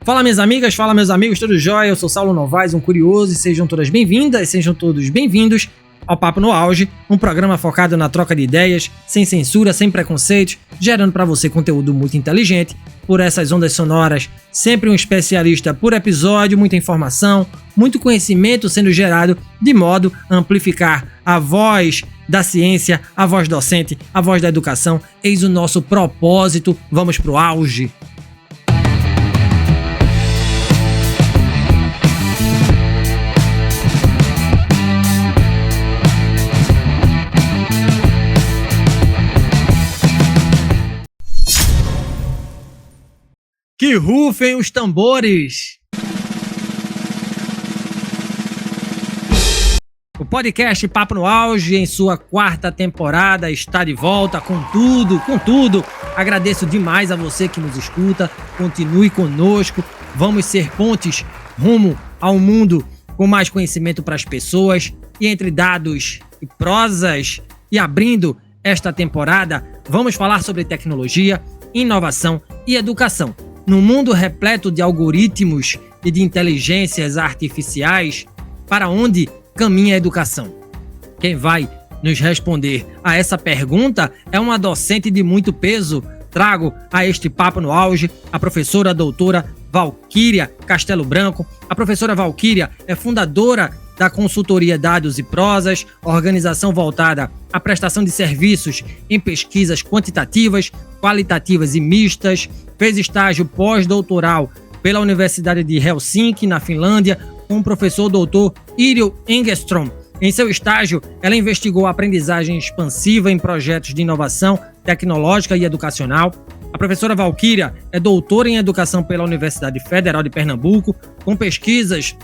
Fala minhas amigas, fala meus amigos, tudo jóia? Eu sou Saulo Novaes, um curioso, e sejam todas bem-vindas, sejam todos bem-vindos ao Papo no Auge, um programa focado na troca de ideias, sem censura, sem preconceitos, gerando para você conteúdo muito inteligente, por essas ondas sonoras, sempre um especialista por episódio, muita informação, muito conhecimento sendo gerado de modo a amplificar a voz da ciência, a voz docente, a voz da educação. Eis o nosso propósito, vamos pro auge! Que rufem os tambores! O podcast Papo no Auge, em sua 4ª temporada, está de volta com tudo. Agradeço demais a você que nos escuta, continue conosco, vamos ser pontes rumo ao mundo com mais conhecimento para as pessoas. E entre dados e prosas, e abrindo esta temporada, vamos falar sobre tecnologia, inovação e educação. Num mundo repleto de algoritmos e de inteligências artificiais, para onde caminha a educação? Quem vai nos responder a essa pergunta é uma docente de muito peso. Trago a este Papo no Auge a professora doutora Valquíria Castelo Branco. A professora Valquíria é fundadora da consultoria Dados e Prosas, organização voltada à prestação de serviços em pesquisas quantitativas, qualitativas e mistas. Fez estágio pós-doutoral pela Universidade de Helsinki, na Finlândia, com o professor doutor Yrjö Engström. Em seu estágio, ela investigou a aprendizagem expansiva em projetos de inovação tecnológica e educacional. A professora Valquíria é doutora em educação pela Universidade Federal de Pernambuco, com pesquisas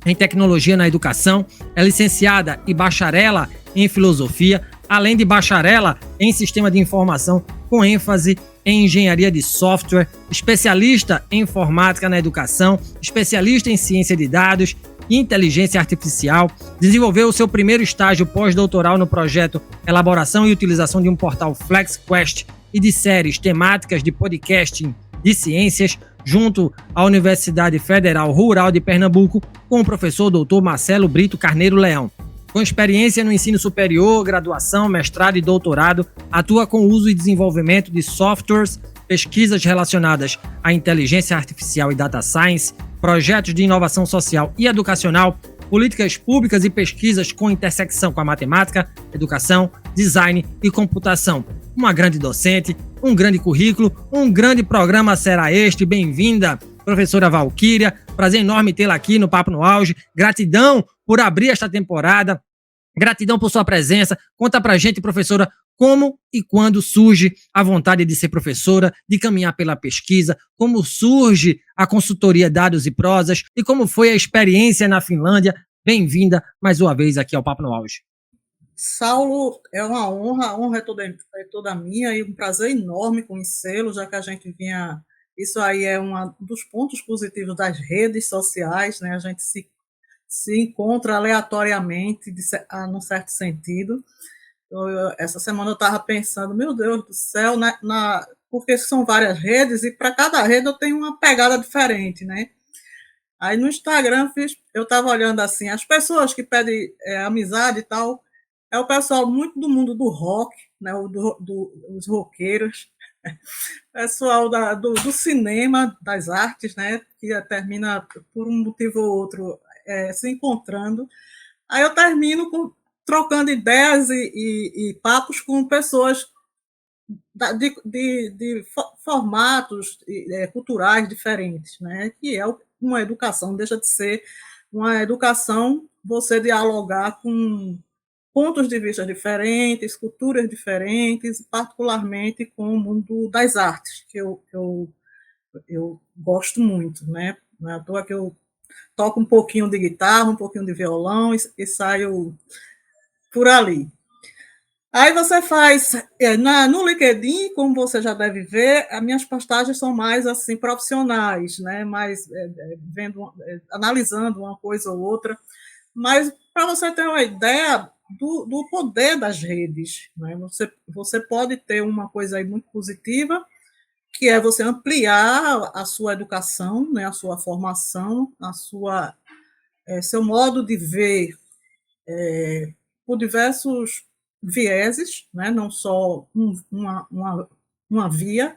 em tecnologia na educação, é licenciada e bacharela em filosofia, além de bacharela em sistema de informação, com ênfase em engenharia de software, especialista em informática na educação, especialista em ciência de dados e inteligência artificial. Desenvolveu o seu primeiro estágio pós-doutoral no projeto Elaboração e Utilização de um Portal FlexQuest e de séries temáticas de podcasting de ciências, junto à Universidade Federal Rural de Pernambuco, com o professor doutor Marcelo Brito Carneiro Leão. Com experiência no ensino superior, graduação, mestrado e doutorado, atua com o uso e desenvolvimento de softwares, pesquisas relacionadas à inteligência artificial e data science, projetos de inovação social e educacional, políticas públicas e pesquisas com intersecção com a matemática, educação, design e computação. Uma grande docente, um grande currículo, um grande programa será este. Bem-vinda, professora Valquíria. Prazer enorme tê-la aqui no Papo no Auge. Gratidão por abrir esta temporada. Gratidão por sua presença. Conta pra gente, professora, como e quando surge a vontade de ser professora, de caminhar pela pesquisa, como surge a consultoria Dados e Prosas e como foi a experiência na Finlândia. Bem-vinda mais uma vez aqui ao Papo no Auge. Saulo, é uma honra, a honra é toda minha e um prazer enorme conhecê-lo, já que a gente vinha... Isso aí é um dos pontos positivos das redes sociais, né? A gente se encontra aleatoriamente, num certo sentido. Essa semana eu estava pensando, meu Deus do céu, porque são várias redes e para cada rede eu tenho uma pegada diferente, né? Aí no Instagram eu estava olhando assim, as pessoas que pedem amizade e tal, é o pessoal muito do mundo do rock, né? Os roqueiros, pessoal do cinema, das artes, né? Que termina por um motivo ou outro se encontrando. Aí eu termino trocando ideias e papos com pessoas de formatos culturais diferentes, né? Que é uma educação, deixa de ser uma educação você dialogar com pontos de vista diferentes, culturas diferentes, particularmente com o mundo das artes, que eu gosto muito, né? Não é à toa que eu toco um pouquinho de guitarra, um pouquinho de violão e saio por ali. Aí você faz, no LinkedIn, como você já deve ver, as minhas postagens são mais assim profissionais, né? Mais analisando uma coisa ou outra. Mas para você ter uma ideia do poder das redes, né? Você pode ter uma coisa aí muito positiva que é você ampliar a sua educação, né, a sua formação, seu modo de ver por diversos vieses, né, não só uma via,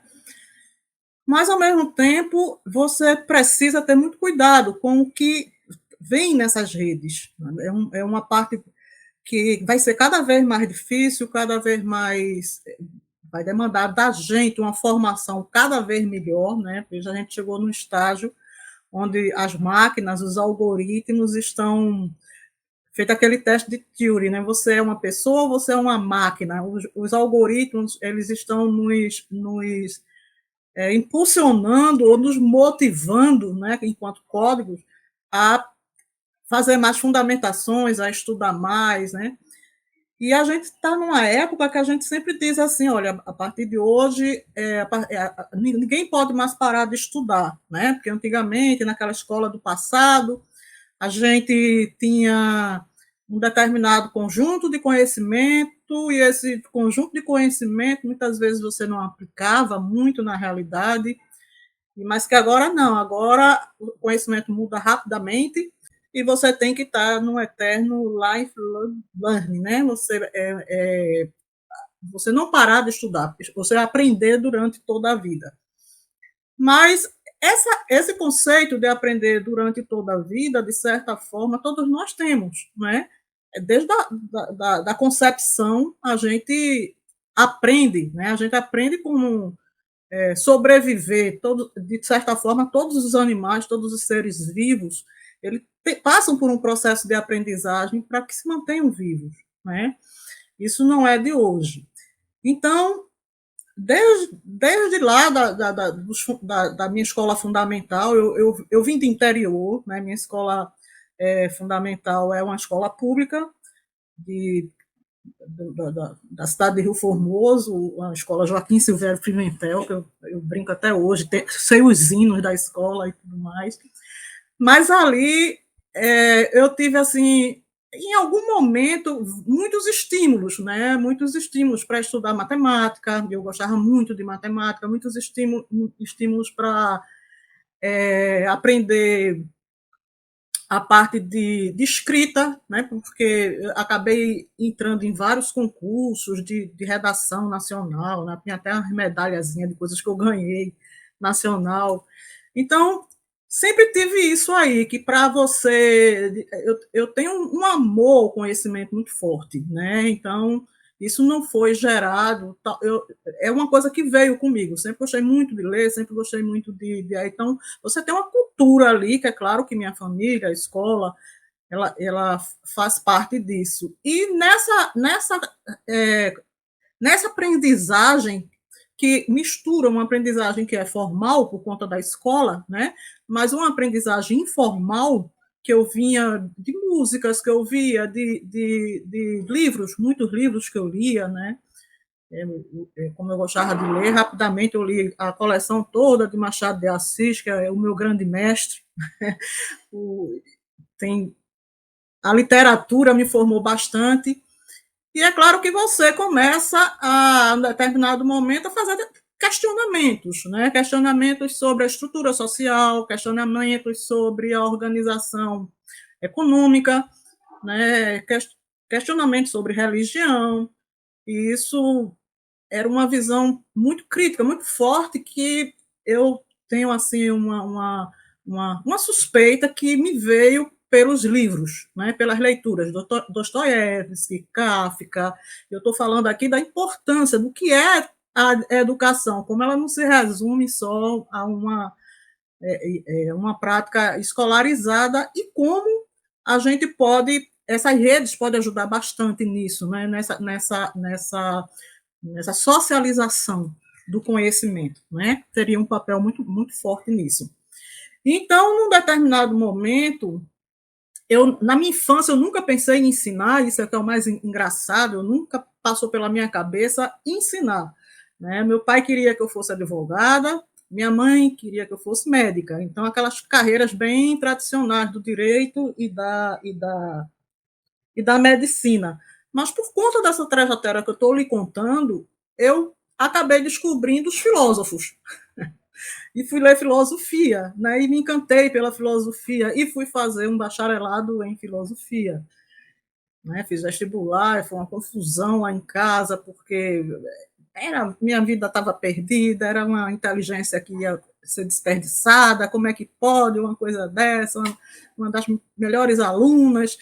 mas, ao mesmo tempo, você precisa ter muito cuidado com o que vem nessas redes. É uma parte que vai ser cada vez mais difícil, cada vez mais vai demandar da gente uma formação cada vez melhor, né? Porque a gente chegou num estágio onde as máquinas, os algoritmos estão feito aquele teste de Turing, né? Você é uma pessoa ou você é uma máquina? Os algoritmos, eles estão nos impulsionando ou nos motivando, né, enquanto códigos, a fazer mais fundamentações, a estudar mais, né? E a gente está numa época que a gente sempre diz assim, olha, a partir de hoje, ninguém pode mais parar de estudar, né? Porque antigamente, naquela escola do passado, a gente tinha um determinado conjunto de conhecimento, e esse conjunto de conhecimento, muitas vezes você não aplicava muito na realidade, mas que agora não, agora o conhecimento muda rapidamente, e você tem que estar no eterno life learning, né? Você não parar de estudar, você aprender durante toda a vida. Mas esse conceito de aprender durante toda a vida, de certa forma, todos nós temos, né? Desde da concepção, a gente aprende, né? A gente aprende como sobreviver, de certa forma, todos os animais, todos os seres vivos, eles passam por um processo de aprendizagem para que se mantenham vivos, né? Isso não é de hoje. Então, desde lá da minha escola fundamental, eu vim do interior, né? Minha escola fundamental é uma escola pública de, da cidade de Rio Formoso, a escola Joaquim Silvério Pimentel, que eu brinco até hoje, sei os hinos da escola e tudo mais. Mas ali eu tive, assim, em algum momento, muitos estímulos, né? Muitos estímulos para estudar matemática, eu gostava muito de matemática, muitos estímulos para aprender a parte de escrita, né? Porque eu acabei entrando em vários concursos de redação nacional, né? Tinha até uma medalhazinha de coisas que eu ganhei nacional. Então, sempre tive isso aí, que para você. Eu tenho um amor ao conhecimento muito forte, né? Então, isso não foi gerado. É uma coisa que veio comigo. Sempre gostei muito de ler, sempre gostei muito então, você tem uma cultura ali, que é claro que minha família, a escola, ela faz parte disso. E nessa aprendizagem, que mistura uma aprendizagem que é formal por conta da escola, né? Mas uma aprendizagem informal que eu vinha de músicas que eu via, de livros, muitos livros que eu lia, né? Como eu gostava de ler, rapidamente eu li a coleção toda de Machado de Assis, que é o meu grande mestre. Tem, a literatura me formou bastante, e é claro que você começa, a um determinado momento, a fazer questionamentos, né? Questionamentos sobre a estrutura social, questionamentos sobre a organização econômica, né? Questionamentos sobre religião, e isso era uma visão muito crítica, muito forte, que eu tenho, assim, uma suspeita que me veio pelos livros, né, pelas leituras, Dostoiévski, Kafka. Eu estou falando aqui da importância do que é a educação, como ela não se resume só a uma prática escolarizada, e como a gente pode, essas redes podem ajudar bastante nisso, né, nessa socialização do conhecimento, né? Teria um papel muito, muito forte nisso. Então, num determinado momento, na minha infância, eu nunca pensei em ensinar, isso é que é o mais engraçado, eu nunca passou pela minha cabeça ensinar, né? Meu pai queria que eu fosse advogada, minha mãe queria que eu fosse médica, então aquelas carreiras bem tradicionais do direito e da medicina. Mas por conta dessa trajetória que eu estou lhe contando, eu acabei descobrindo os filósofos. E fui ler filosofia, né? E me encantei pela filosofia e fui fazer um bacharelado em filosofia. Né? Fiz vestibular, foi uma confusão lá em casa, porque minha vida estava perdida, era uma inteligência que ia ser desperdiçada, como é que pode uma coisa dessa, uma das melhores alunas,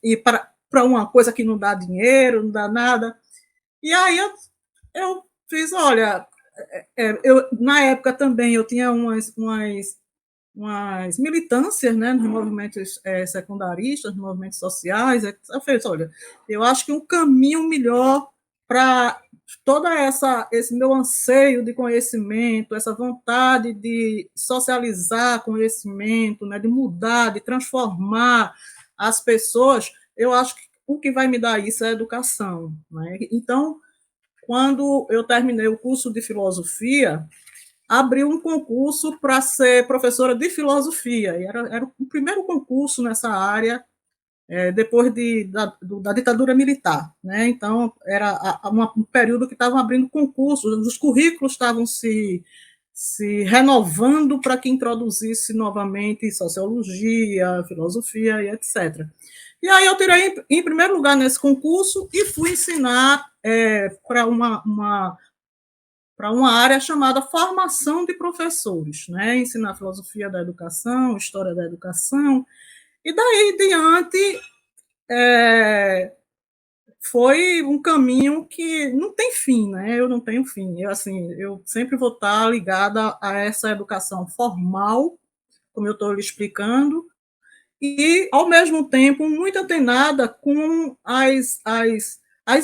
e para uma coisa que não dá dinheiro, não dá nada. E aí eu fiz, olha, na época também eu tinha umas militâncias, né, nos movimentos secundaristas, nos movimentos sociais. Eu falei, olha, eu acho que um caminho melhor para toda esse meu anseio de conhecimento, essa vontade de socializar conhecimento, né, de mudar, de transformar as pessoas, eu acho que o que vai me dar isso é a educação. Né? Então, quando eu terminei o curso de filosofia, abriu um concurso para ser professora de filosofia. E era o primeiro concurso nessa área, depois da ditadura militar. Né? Então, era um período que estavam abrindo concursos, os currículos estavam se renovando para que introduzisse novamente sociologia, filosofia e etc. E aí eu tirei em primeiro lugar nesse concurso e fui ensinar para uma área chamada formação de professores, né? Ensinar filosofia da educação, história da educação, e daí em diante foi um caminho que não tem fim, né? Eu não tenho fim. Eu sempre vou estar ligada a essa educação formal, como eu estou lhe explicando, e, ao mesmo tempo, muito antenada com as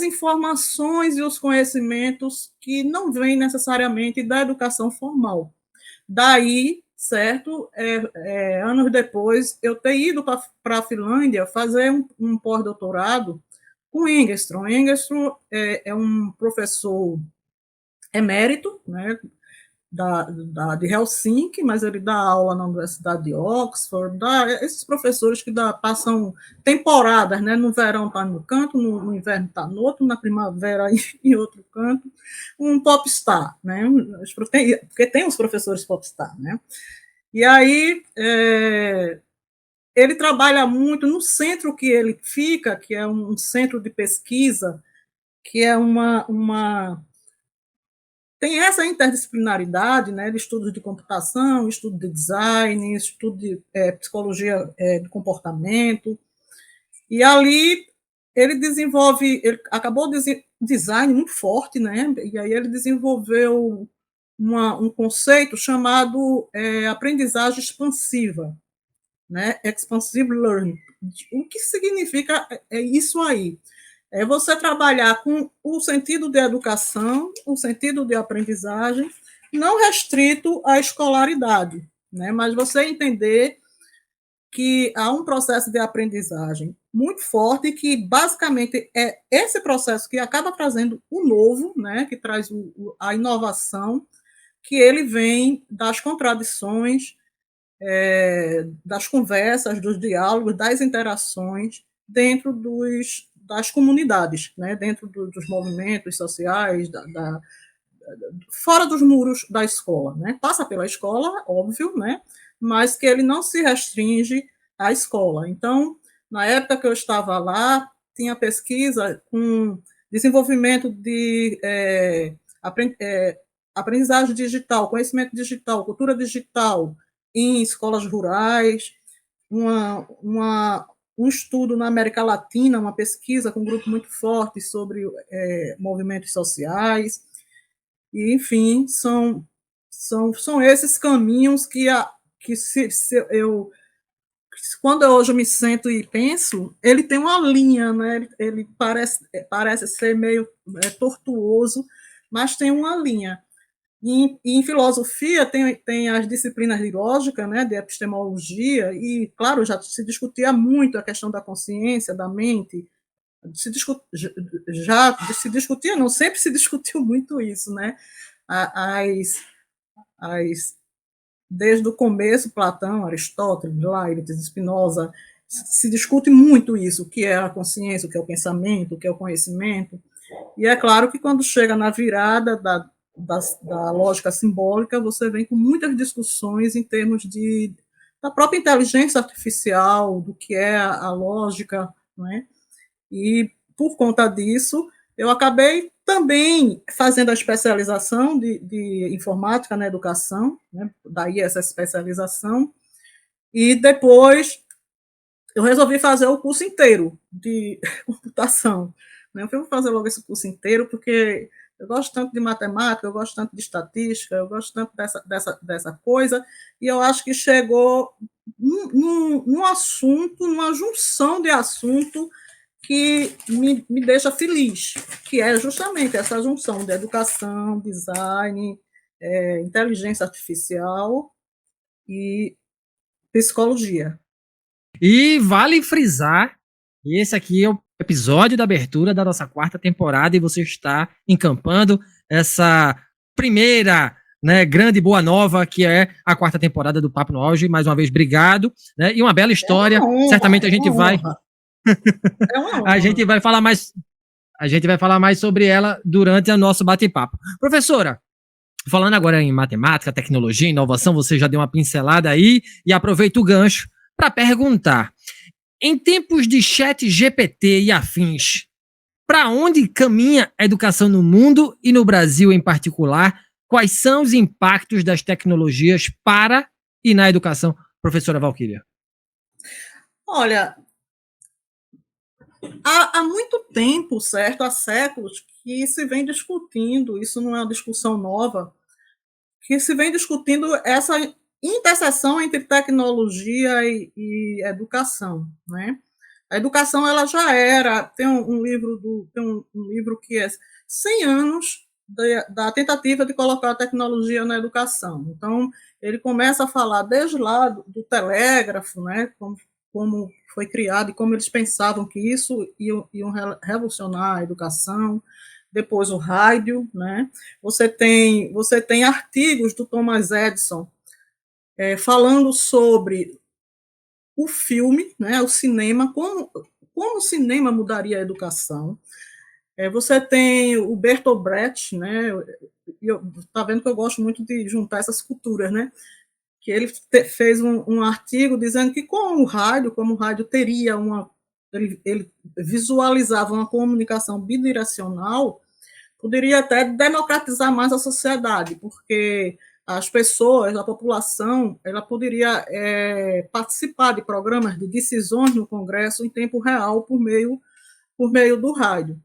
informações e os conhecimentos que não vêm necessariamente da educação formal. Daí, certo, anos depois, eu ter ido para a Finlândia fazer um pós-doutorado com Engström. Engström é um professor emérito, né, de Helsinki, mas ele dá aula na Universidade de Oxford, esses professores que passam temporadas, né? No verão está no canto, no inverno está no outro, na primavera em outro canto, um popstar, né? Porque tem os professores popstar, né? E aí ele trabalha muito no centro que ele fica, que é um centro de pesquisa, que é tem essa interdisciplinaridade, né, de estudos de computação, estudo de design, estudo de psicologia do comportamento, e ali ele acabou design muito forte, né, e aí ele desenvolveu um conceito chamado aprendizagem expansiva, né, expansive learning. O que significa isso aí? É você trabalhar com o sentido de educação, o sentido de aprendizagem, não restrito à escolaridade, né? Mas você entender que há um processo de aprendizagem muito forte, que basicamente é esse processo que acaba trazendo o novo, né? Que traz a inovação, que ele vem das contradições, das conversas, dos diálogos, das interações dentro das comunidades, né? Dentro dos movimentos sociais, fora dos muros da escola. Né? Passa pela escola, óbvio, né? Mas que ele não se restringe à escola. Então, na época que eu estava lá, tinha pesquisa com desenvolvimento de aprendizagem digital, conhecimento digital, cultura digital, em escolas rurais, um estudo na América Latina, uma pesquisa com um grupo muito forte sobre movimentos sociais, e, enfim, são esses caminhos que quando hoje eu me sento e penso, ele tem uma linha, né? Ele parece ser meio tortuoso, mas tem uma linha. Em filosofia tem as disciplinas de lógica, né, de epistemologia, e, claro, já se discutia muito a questão da consciência, da mente, já se discutia, não, sempre se discutiu muito isso, né, as, as, desde o começo, Platão, Aristóteles, Leibniz, Spinoza, se discute muito isso, o que é a consciência, o que é o pensamento, o que é o conhecimento. E é claro que quando chega na virada da lógica simbólica, você vem com muitas discussões em termos da própria inteligência artificial, do que é a lógica, não é? E, por conta disso, eu acabei também fazendo a especialização de informática na educação, né? Daí essa especialização, e depois eu resolvi fazer o curso inteiro de computação. Eu fui fazer logo esse curso inteiro, porque eu gosto tanto de matemática, eu gosto tanto de estatística, eu gosto tanto dessa coisa, e eu acho que chegou num assunto, numa junção de assunto que me deixa feliz, que é justamente essa junção de educação, design, inteligência artificial e psicologia. E vale frisar, esse aqui é o episódio da abertura da nossa 4ª temporada e você está encampando essa primeira, né, grande boa nova, que é a 4ª temporada do Papo no Auge. Mais uma vez, obrigado, né, e uma bela história. Certamente a gente vai... a gente vai falar mais sobre ela durante o nosso bate-papo. Professora, falando agora em matemática, tecnologia, inovação, você já deu uma pincelada aí e aproveita o gancho para perguntar: em tempos de chat GPT e afins, para onde caminha a educação no mundo e no Brasil em particular? Quais são os impactos das tecnologias para e na educação? Professora Valquíria. Olha, há muito tempo, certo? Há séculos que se vem discutindo, isso não é uma discussão nova, que se vem discutindo essa interseção entre tecnologia e educação, né? A educação, ela já era, tem um livro que é 100 anos da tentativa de colocar a tecnologia na educação. Então, ele começa a falar desde lá do telégrafo, né, como foi criado e como eles pensavam que isso iam revolucionar a educação. Depois o rádio, né? Você tem artigos do Thomas Edison falando sobre o filme, né, o cinema, como o cinema mudaria a educação. Você tem o Bertolt Brecht, né, tá vendo que eu gosto muito de juntar essas culturas, né, que ele fez um artigo dizendo que como o rádio teria ele visualizava uma comunicação bidirecional, poderia até democratizar mais a sociedade, porque as pessoas, a população, ela poderia participar de programas de decisões no Congresso em tempo real por meio do rádio.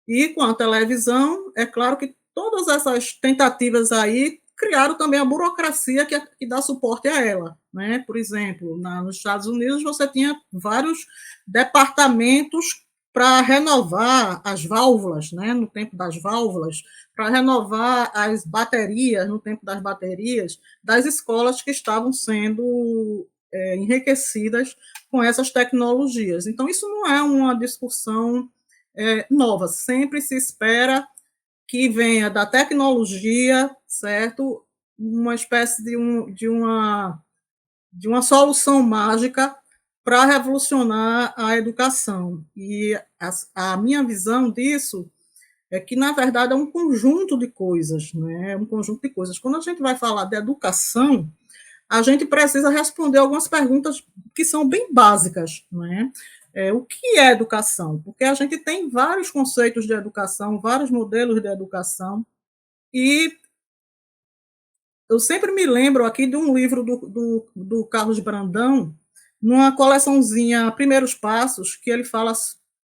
E com a televisão, é claro que todas essas tentativas aí criaram também a burocracia que dá suporte a ela, né? Por exemplo, nos Estados Unidos você tinha vários departamentos para renovar as válvulas, né? No tempo das válvulas, para renovar as baterias, no tempo das baterias, das escolas que estavam sendo enriquecidas com essas tecnologias. Então, isso não é uma discussão nova, sempre se espera que venha da tecnologia, certo? Uma espécie de uma solução mágica para revolucionar a educação. E a minha visão disso é que, na verdade, é um conjunto de coisas, né? Um conjunto de coisas. Quando a gente vai falar de educação, a gente precisa responder algumas perguntas que são bem básicas, né? O que é educação? Porque a gente tem vários conceitos de educação, vários modelos de educação, e eu sempre me lembro aqui de um livro do Carlos Brandão, numa coleçãozinha Primeiros Passos, que ele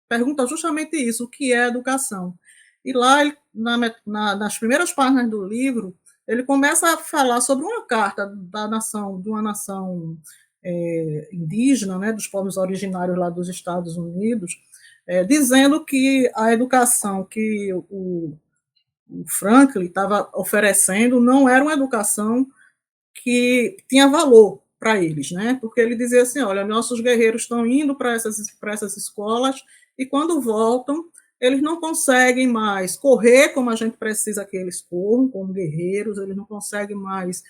pergunta justamente isso, o que é educação? E lá, nas primeiras páginas do livro, ele começa a falar sobre uma carta de uma nação indígena, né, dos povos originários lá dos Estados Unidos, dizendo que a educação que o Franklin estava oferecendo não era uma educação que tinha valor para eles, né? Porque ele dizia assim, olha, nossos guerreiros estão indo para essas escolas e quando voltam, eles não conseguem mais correr como a gente precisa que eles corram, como guerreiros, eles não conseguem mais,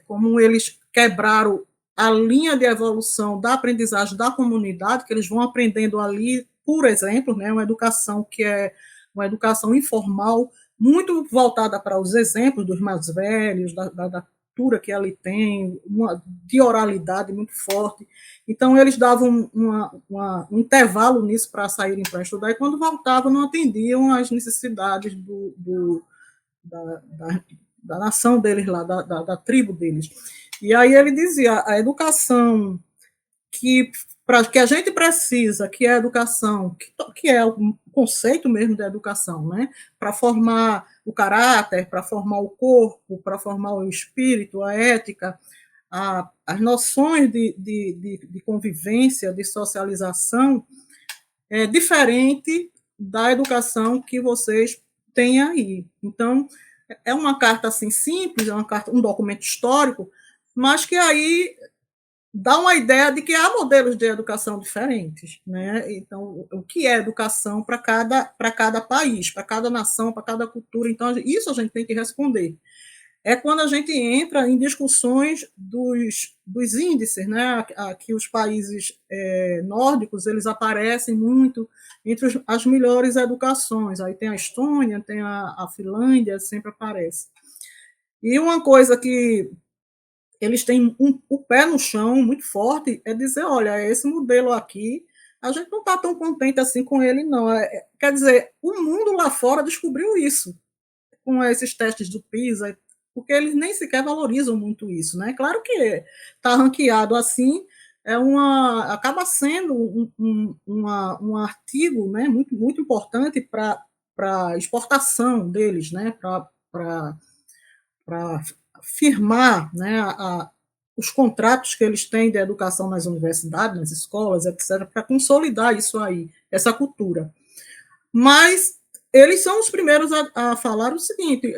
como eles quebraram a linha de evolução da aprendizagem da comunidade, que eles vão aprendendo ali, por exemplo, né, uma educação que é uma educação informal, muito voltada para os exemplos dos mais velhos, da cultura que ele tem, de oralidade muito forte. Então, eles davam um intervalo nisso para saírem para estudar, e quando voltavam, não atendiam às necessidades da, da, da nação deles lá, da tribo deles. E aí ele dizia, a educação que a gente precisa, que é a educação, que é o conceito mesmo da educação, né? Para formar o caráter, para formar o corpo, para formar o espírito, a ética, as noções de convivência, de socialização, é diferente da educação que vocês têm aí. Então, é uma carta assim simples, é uma carta, um documento histórico, mas que aí dá uma ideia de que há modelos de educação diferentes, né? Então, o que é educação para cada país, para cada nação, para cada cultura? Então, isso a gente tem que responder. É quando a gente entra em discussões dos índices, né? Aqui os países nórdicos, eles aparecem muito entre as melhores educações. Aí tem a Estônia, tem a Finlândia, sempre aparece. E uma coisa que eles têm o pé no chão muito forte, é dizer, olha, esse modelo aqui, a gente não está tão contente assim com ele, não. Quer dizer, o mundo lá fora descobriu isso, com esses testes do PISA, porque eles nem sequer valorizam muito isso, né? Claro que está ranqueado assim, acaba sendo um artigo, né, muito, muito importante para exportação deles, né, para firmar, né, os contratos que eles têm de educação nas universidades, nas escolas, etc., para consolidar isso aí, essa cultura. Mas eles são os primeiros a falar o seguinte,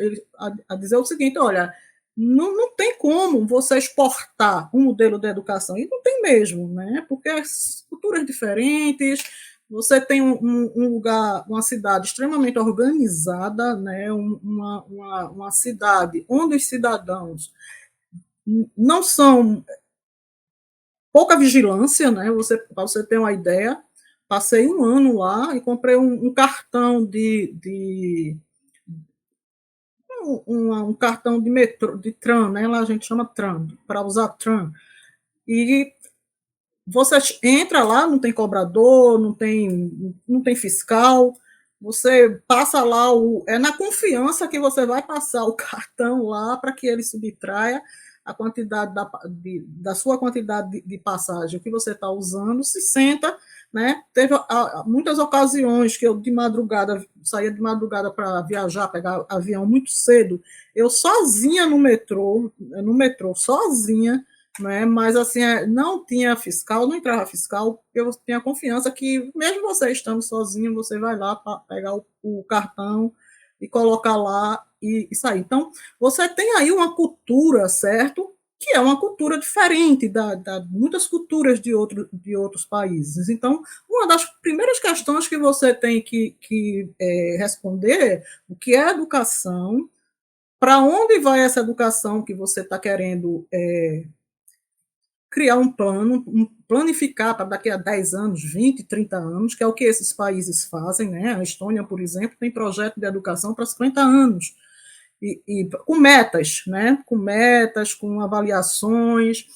a dizer o seguinte, olha, não tem como você exportar um modelo de educação, e não tem mesmo, né? Porque as culturas diferentes, você tem um lugar, uma cidade extremamente organizada, né? Uma cidade onde os cidadãos não são pouca vigilância, né? Para você ter uma ideia, passei um ano lá e comprei um cartão um cartão de metrô, de tram, né? Lá a gente chama tram, para usar tram. E você entra lá, não tem cobrador, não tem fiscal, você passa lá, é na confiança que você vai passar o cartão lá para que ele subtraia a quantidade da sua quantidade de passagem que você está usando, se senta, né? Teve muitas ocasiões que eu de madrugada, saía de madrugada para viajar, pegar avião muito cedo, eu sozinha no metrô, sozinha, né? Mas assim, não tinha fiscal, não entrava fiscal, eu tinha confiança que, mesmo você estando sozinho, você vai lá para pegar o cartão e colocar lá e sair. Então, você tem aí uma cultura, certo? Que é uma cultura diferente da muitas culturas de outros países. Então, uma das primeiras questões que você tem que responder é o que é educação, para onde vai essa educação que você está querendo criar um plano, planificar para daqui a 10 anos, 20, 30 anos, que é o que esses países fazem, né? A Estônia, por exemplo, tem projeto de educação para 50 anos, e com metas, né? Com metas, com avaliações.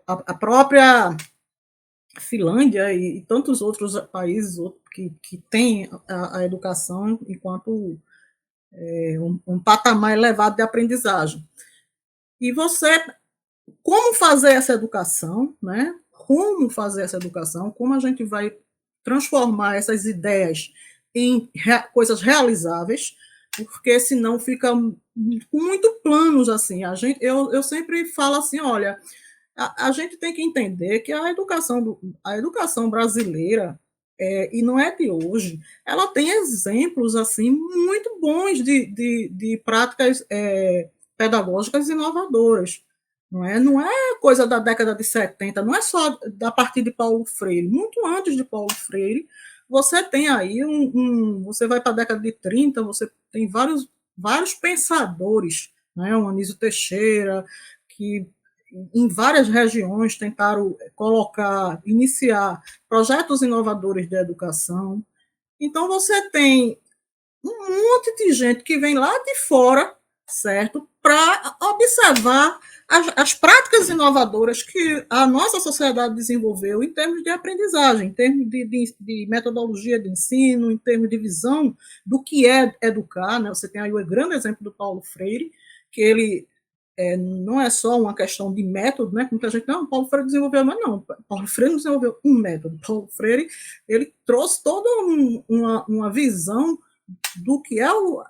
A própria Finlândia e tantos outros países que têm a educação enquanto um patamar elevado de aprendizagem. E você como fazer essa educação, né? Como fazer essa educação, como a gente vai transformar essas ideias em coisas realizáveis, porque senão fica com muito planos assim. Eu sempre falo assim, olha, a gente tem que entender que a educação brasileira, e não é de hoje, ela tem exemplos assim muito bons de práticas pedagógicas inovadoras. Não é coisa da década de 70, não é só da partir de Paulo Freire, muito antes de Paulo Freire, você tem aí você vai para a década de 30, você tem vários pensadores, né? O Anísio Teixeira, que em várias regiões tentaram iniciar projetos inovadores de educação. Então, você tem um monte de gente que vem lá de fora, certo? Para observar as práticas inovadoras que a nossa sociedade desenvolveu em termos de aprendizagem, em termos de metodologia de ensino, em termos de visão do que é educar. Né? Você tem aí o grande exemplo do Paulo Freire, que ele não é só uma questão de método, né? Muita gente, não, Paulo Freire desenvolveu, mas não, Paulo Freire não desenvolveu um método. Paulo Freire, ele trouxe toda uma visão do que é o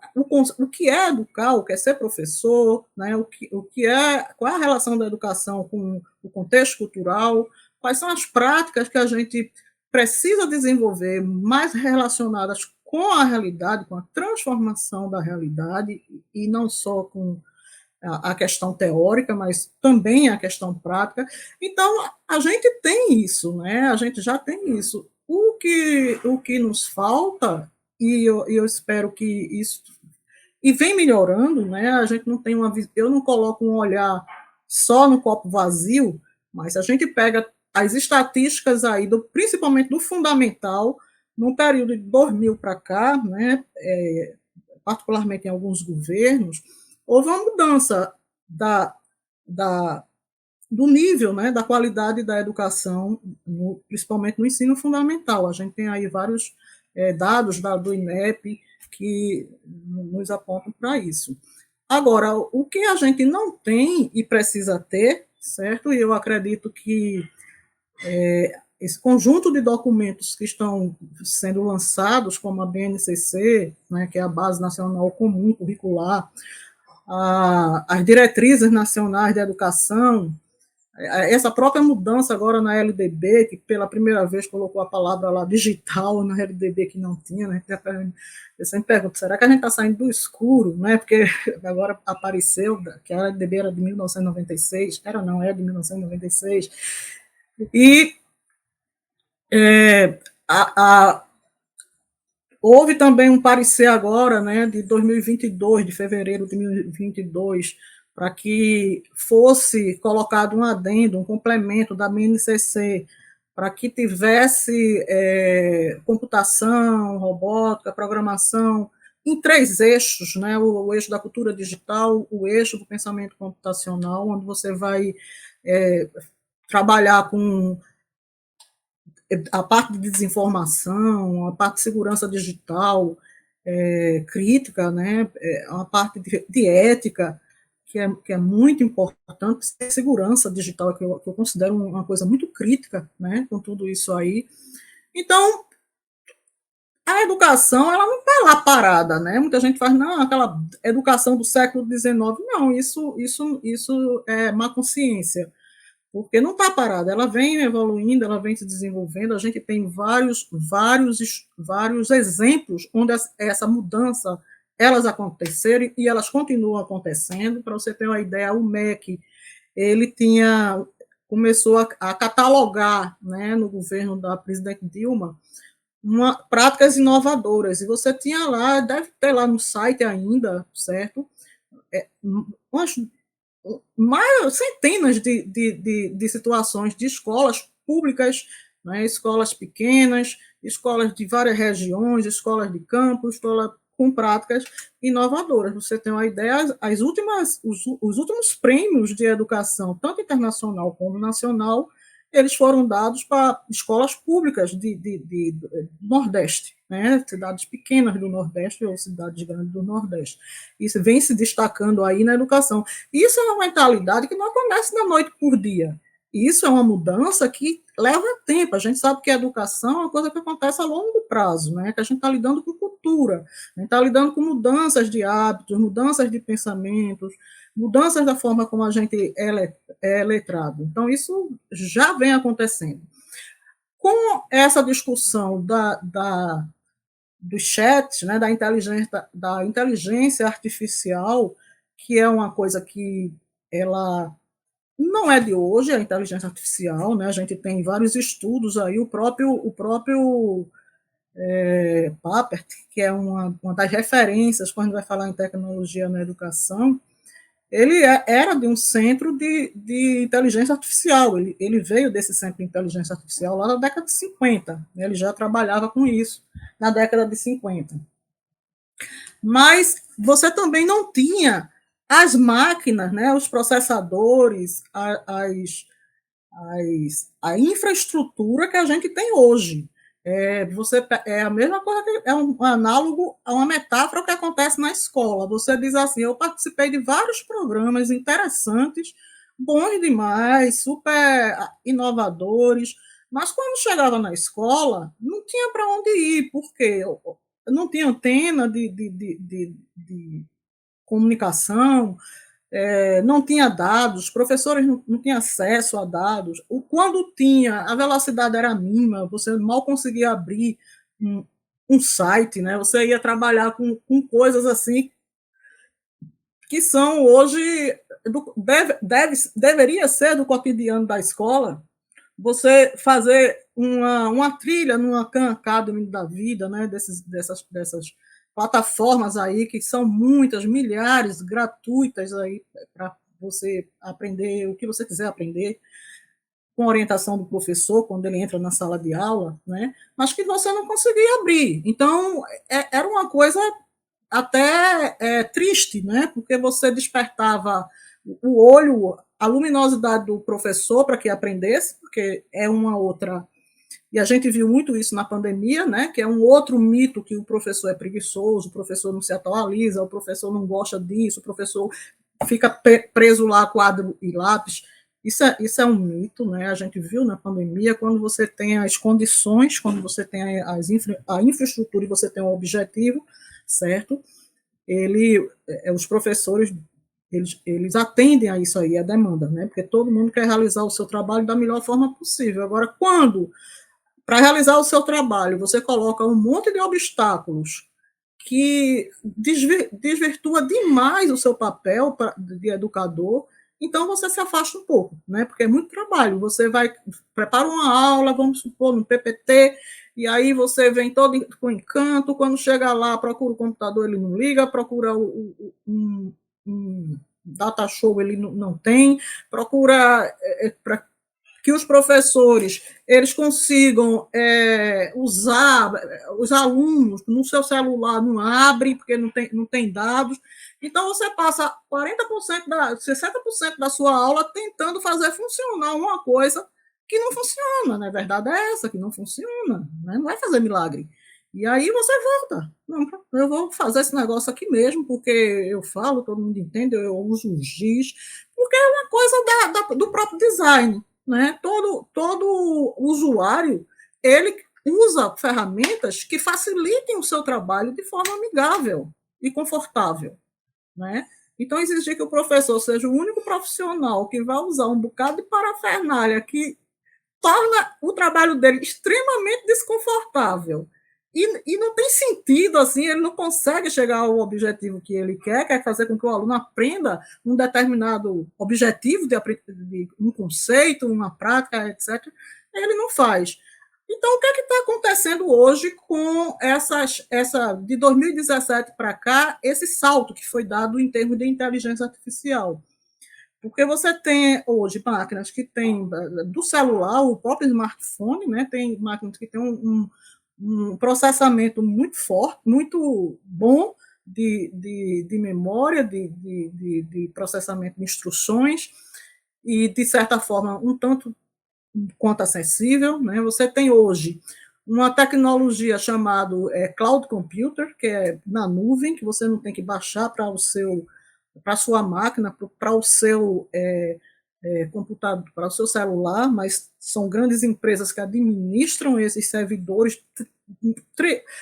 que é educar, o que é ser professor, né? O que é, qual é a relação da educação com o contexto cultural, quais são as práticas que a gente precisa desenvolver mais relacionadas com a realidade, com a transformação da realidade, e não só com a questão teórica, mas também a questão prática. Então, a gente tem isso, né? A gente já tem isso. O que nos falta, e eu espero que isso e vem melhorando, né? A gente não tem eu não coloco um olhar só no copo vazio, mas a gente pega as estatísticas aí principalmente do fundamental no período de 2000 para cá, né? Particularmente em alguns governos, houve uma mudança da, da, do nível, né, da qualidade da educação, principalmente no ensino fundamental. A gente tem aí vários dados do INEP que nos apontam para isso. Agora, o que a gente não tem e precisa ter, certo? E eu acredito que esse conjunto de documentos que estão sendo lançados, como a BNCC, né, que é a Base Nacional Comum Curricular, as diretrizes nacionais de educação, essa própria mudança agora na LDB, que pela primeira vez colocou a palavra lá digital na LDB que não tinha, né? Eu sempre pergunto, será que a gente está saindo do escuro, né? Porque agora apareceu que a LDB era de 1996, é de 1996, e é, a, a, houve também um parecer agora, né, de 2022, de fevereiro de 2022, para que fosse colocado um adendo, um complemento da BNCC, para que tivesse computação, robótica, programação, em 3 eixos, né, o eixo da cultura digital, o eixo do pensamento computacional, onde você vai trabalhar com a parte de desinformação, a parte de segurança digital, crítica, né, a parte de ética, que é muito importante, segurança digital, que eu considero uma coisa muito crítica, né, com tudo isso aí. Então, a educação, ela não está lá parada, né? Muita gente faz, não, aquela educação do século XIX. Não, isso é má consciência, porque não está parada, ela vem evoluindo, ela vem se desenvolvendo, a gente tem vários exemplos onde essa mudança, elas aconteceram e elas continuam acontecendo. Para você ter uma ideia, o MEC, ele começou a catalogar, né, no governo da presidente Dilma, práticas inovadoras, e você tinha lá, deve ter lá no site ainda, certo? Umas centenas de situações de escolas públicas, né, escolas pequenas, escolas de várias regiões, escolas de campo, escolas com práticas inovadoras. Você tem uma ideia, os últimos prêmios de educação, tanto internacional como nacional, eles foram dados para escolas públicas do Nordeste, né? Cidades pequenas do Nordeste ou cidades grandes do Nordeste. Isso vem se destacando aí na educação. Isso é uma mentalidade que não acontece da noite por dia. Isso é uma mudança que leva tempo. A gente sabe que a educação é uma coisa que acontece a longo prazo, né? Que a gente está lidando com cultura, a gente está lidando com mudanças de hábitos, mudanças de pensamentos, mudanças da forma como a gente é letrado. Então, isso já vem acontecendo. Com essa discussão dos chats, né, da inteligência artificial, que é uma coisa que ela não é de hoje, a inteligência artificial, né? A gente tem vários estudos aí, o próprio Papert, que é uma das referências quando vai falar em tecnologia na educação, ele era de um centro de inteligência artificial, ele veio desse centro de inteligência artificial lá na década de 50, né? Ele já trabalhava com isso na década de 50. Mas você também não tinha as máquinas, né, os processadores, a infraestrutura que a gente tem hoje. É a mesma coisa, é um análogo a uma metáfora que acontece na escola. Você diz assim: eu participei de vários programas interessantes, bons demais, super inovadores, mas quando chegava na escola, não tinha para onde ir, porque não tinha antena de comunicação, não tinha dados, os professores não tinham acesso a dados. Quando tinha, a velocidade era mínima, você mal conseguia abrir um, um site, né? Você ia trabalhar com coisas assim que são hoje, deveria ser do cotidiano da escola, você fazer uma trilha numa Khan Academy da vida, né, dessas plataformas aí, que são muitas, milhares, gratuitas aí, para você aprender o que você quiser aprender, com orientação do professor, quando ele entra na sala de aula, né, mas que você não conseguia abrir. Então, era uma coisa até triste, né, porque você despertava o olho, a luminosidade do professor para que aprendesse, porque é uma outra. E a gente viu muito isso na pandemia, né? Que é um outro mito, que o professor é preguiçoso, o professor não se atualiza, o professor não gosta disso, o professor fica preso lá, quadro e lápis. Isso é um mito, né? A gente viu na pandemia, quando você tem as condições, quando você tem a infraestrutura e você tem um objetivo, certo? Os professores, eles atendem a isso aí, a demanda, né? Porque todo mundo quer realizar o seu trabalho da melhor forma possível. Agora, quando, para realizar o seu trabalho, você coloca um monte de obstáculos que desvirtua demais o seu papel de educador, então você se afasta um pouco, né? Porque é muito trabalho. Você prepara uma aula, vamos supor, no PPT, e aí você vem todo com encanto, quando chega lá, procura o computador, ele não liga, procura um data show, ele não tem, procura para que os professores eles consigam usar, os alunos no seu celular não abre, porque não tem dados. Então, você passa 60% da sua aula tentando fazer funcionar uma coisa que não funciona, né? A verdade é essa, que não funciona, né? Não vai fazer milagre. E aí você volta. Não, eu vou fazer esse negócio aqui mesmo, porque eu falo, todo mundo entende, eu uso o giz, porque é uma coisa do próprio design, né? Todo usuário ele usa ferramentas que facilitem o seu trabalho de forma amigável e confortável, né? Então, exigir que o professor seja o único profissional que vai usar um bocado de parafernália que torna o trabalho dele extremamente desconfortável. E não tem sentido, assim, ele não consegue chegar ao objetivo que ele quer fazer com que o aluno aprenda um determinado objetivo de um conceito, uma prática, etc. Ele não faz. Então, o que está acontecendo hoje com de 2017 para cá, esse salto que foi dado em termos de inteligência artificial? Porque você tem hoje máquinas que têm do celular, o próprio smartphone, né? Tem máquinas que têm um processamento muito forte, muito bom de memória, de processamento de instruções, e, de certa forma, um tanto quanto acessível, né? Você tem hoje uma tecnologia chamada Cloud Computer, que é na nuvem, que você não tem que baixar para a sua máquina, para o seu computador, para o seu celular, mas são grandes empresas que administram esses servidores,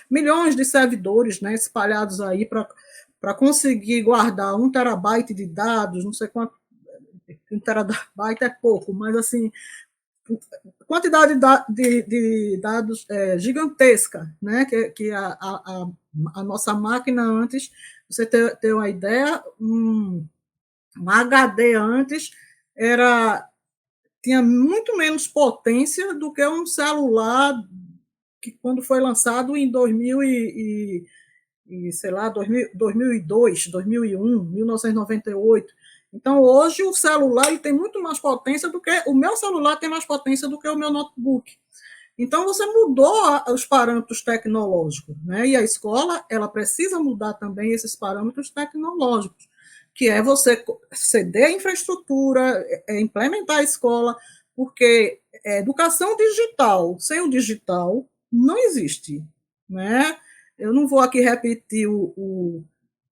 milhões de servidores, né, espalhados aí para conseguir guardar 1 terabyte de dados, não sei quanto, 1 terabyte é pouco, mas assim, quantidade de dados gigantesca, né? Que a nossa máquina antes, você ter uma ideia, um HD antes tinha muito menos potência do que um celular que, quando foi lançado em 2000 sei lá, 2002, 2001, 1998. Então, hoje, o celular ele tem muito mais potência do que o meu celular tem mais potência do que o meu notebook. Então, você mudou os parâmetros tecnológicos, né? E a escola, ela precisa mudar também esses parâmetros tecnológicos, que é você ceder a infraestrutura, implementar a escola, porque educação digital, sem o digital, não existe, né? Eu não vou aqui repetir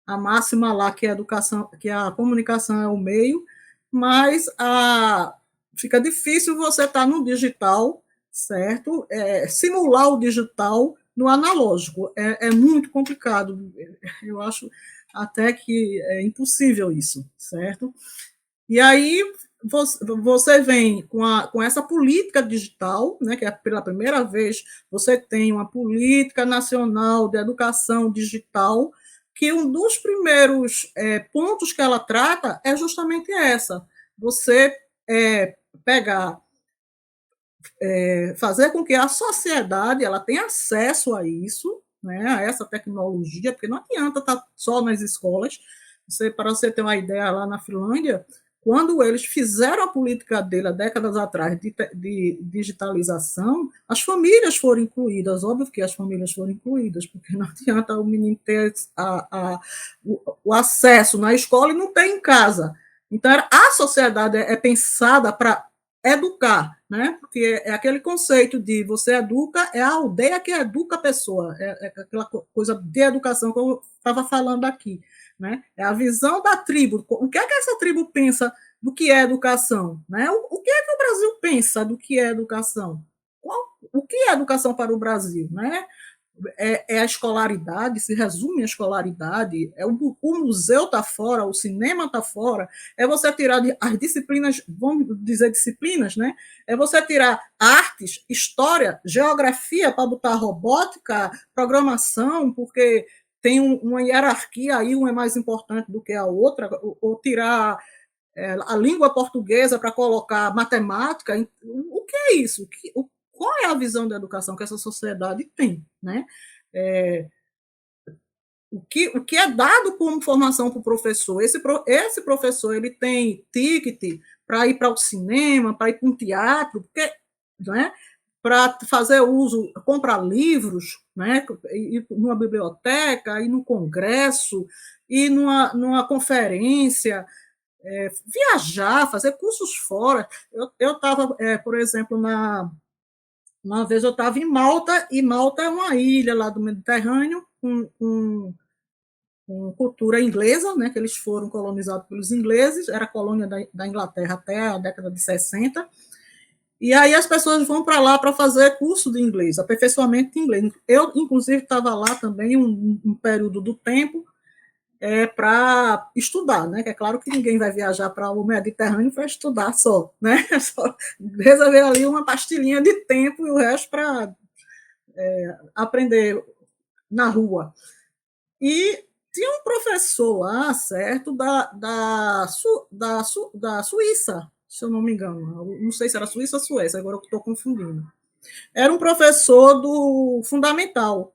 a máxima lá que a educação, que a comunicação é o meio, mas fica difícil você estar no digital, certo? Simular o digital no analógico é muito complicado. Eu acho até que é impossível isso, certo? E aí você vem com essa política digital, né, que é pela primeira vez você tem uma política nacional de educação digital, que um dos primeiros pontos que ela trata é justamente essa, você pegar, fazer com que a sociedade ela tenha acesso a isso, né, a essa tecnologia, porque não adianta estar só nas escolas. Para você ter uma ideia, lá na Finlândia, quando eles fizeram a política dele há décadas atrás de digitalização, as famílias foram incluídas, óbvio que as famílias foram incluídas, porque não adianta o menino ter o acesso na escola e não ter em casa. Então, a sociedade é pensada para educar, né? Porque é aquele conceito de você educa, é a aldeia que educa a pessoa, é aquela coisa de educação que eu estava falando aqui, né? É a visão da tribo. O que é que essa tribo pensa do que é educação, né? O que é que o Brasil pensa do que é educação? O que é educação para o Brasil, né? A escolaridade, se resume a escolaridade, o museu está fora, o cinema está fora, é você tirar as disciplinas, vamos dizer disciplinas, né? É você tirar artes, história, geografia para botar robótica, programação, porque tem uma hierarquia aí, uma é mais importante do que a outra, ou tirar a língua portuguesa para colocar matemática. O que é isso? Qual é a visão da educação que essa sociedade tem, né? É, o que é dado como formação para o professor? Esse professor ele tem ticket para ir para o cinema, para ir para um teatro, porque, né? Para fazer uso, comprar livros, né? Ir numa biblioteca, ir no congresso, ir numa conferência, viajar, fazer cursos fora. Eu estava, por exemplo, uma vez eu estava em Malta, e Malta é uma ilha lá do Mediterrâneo, com cultura inglesa, né, que eles foram colonizados pelos ingleses, era colônia da Inglaterra até a década de 60, e aí as pessoas vão para lá para fazer curso de inglês, aperfeiçoamento de inglês. Eu, inclusive, estava lá também um período do tempo, para estudar, né? Que é claro que ninguém vai viajar para o Mediterrâneo para estudar só, né? Só resolver ali uma pastilhinha de tempo e o resto para aprender na rua. E tinha um professor lá, certo, da Suíça, se eu não me engano. Não sei se era Suíça ou Suécia, agora eu estou confundindo. Era um professor do fundamental.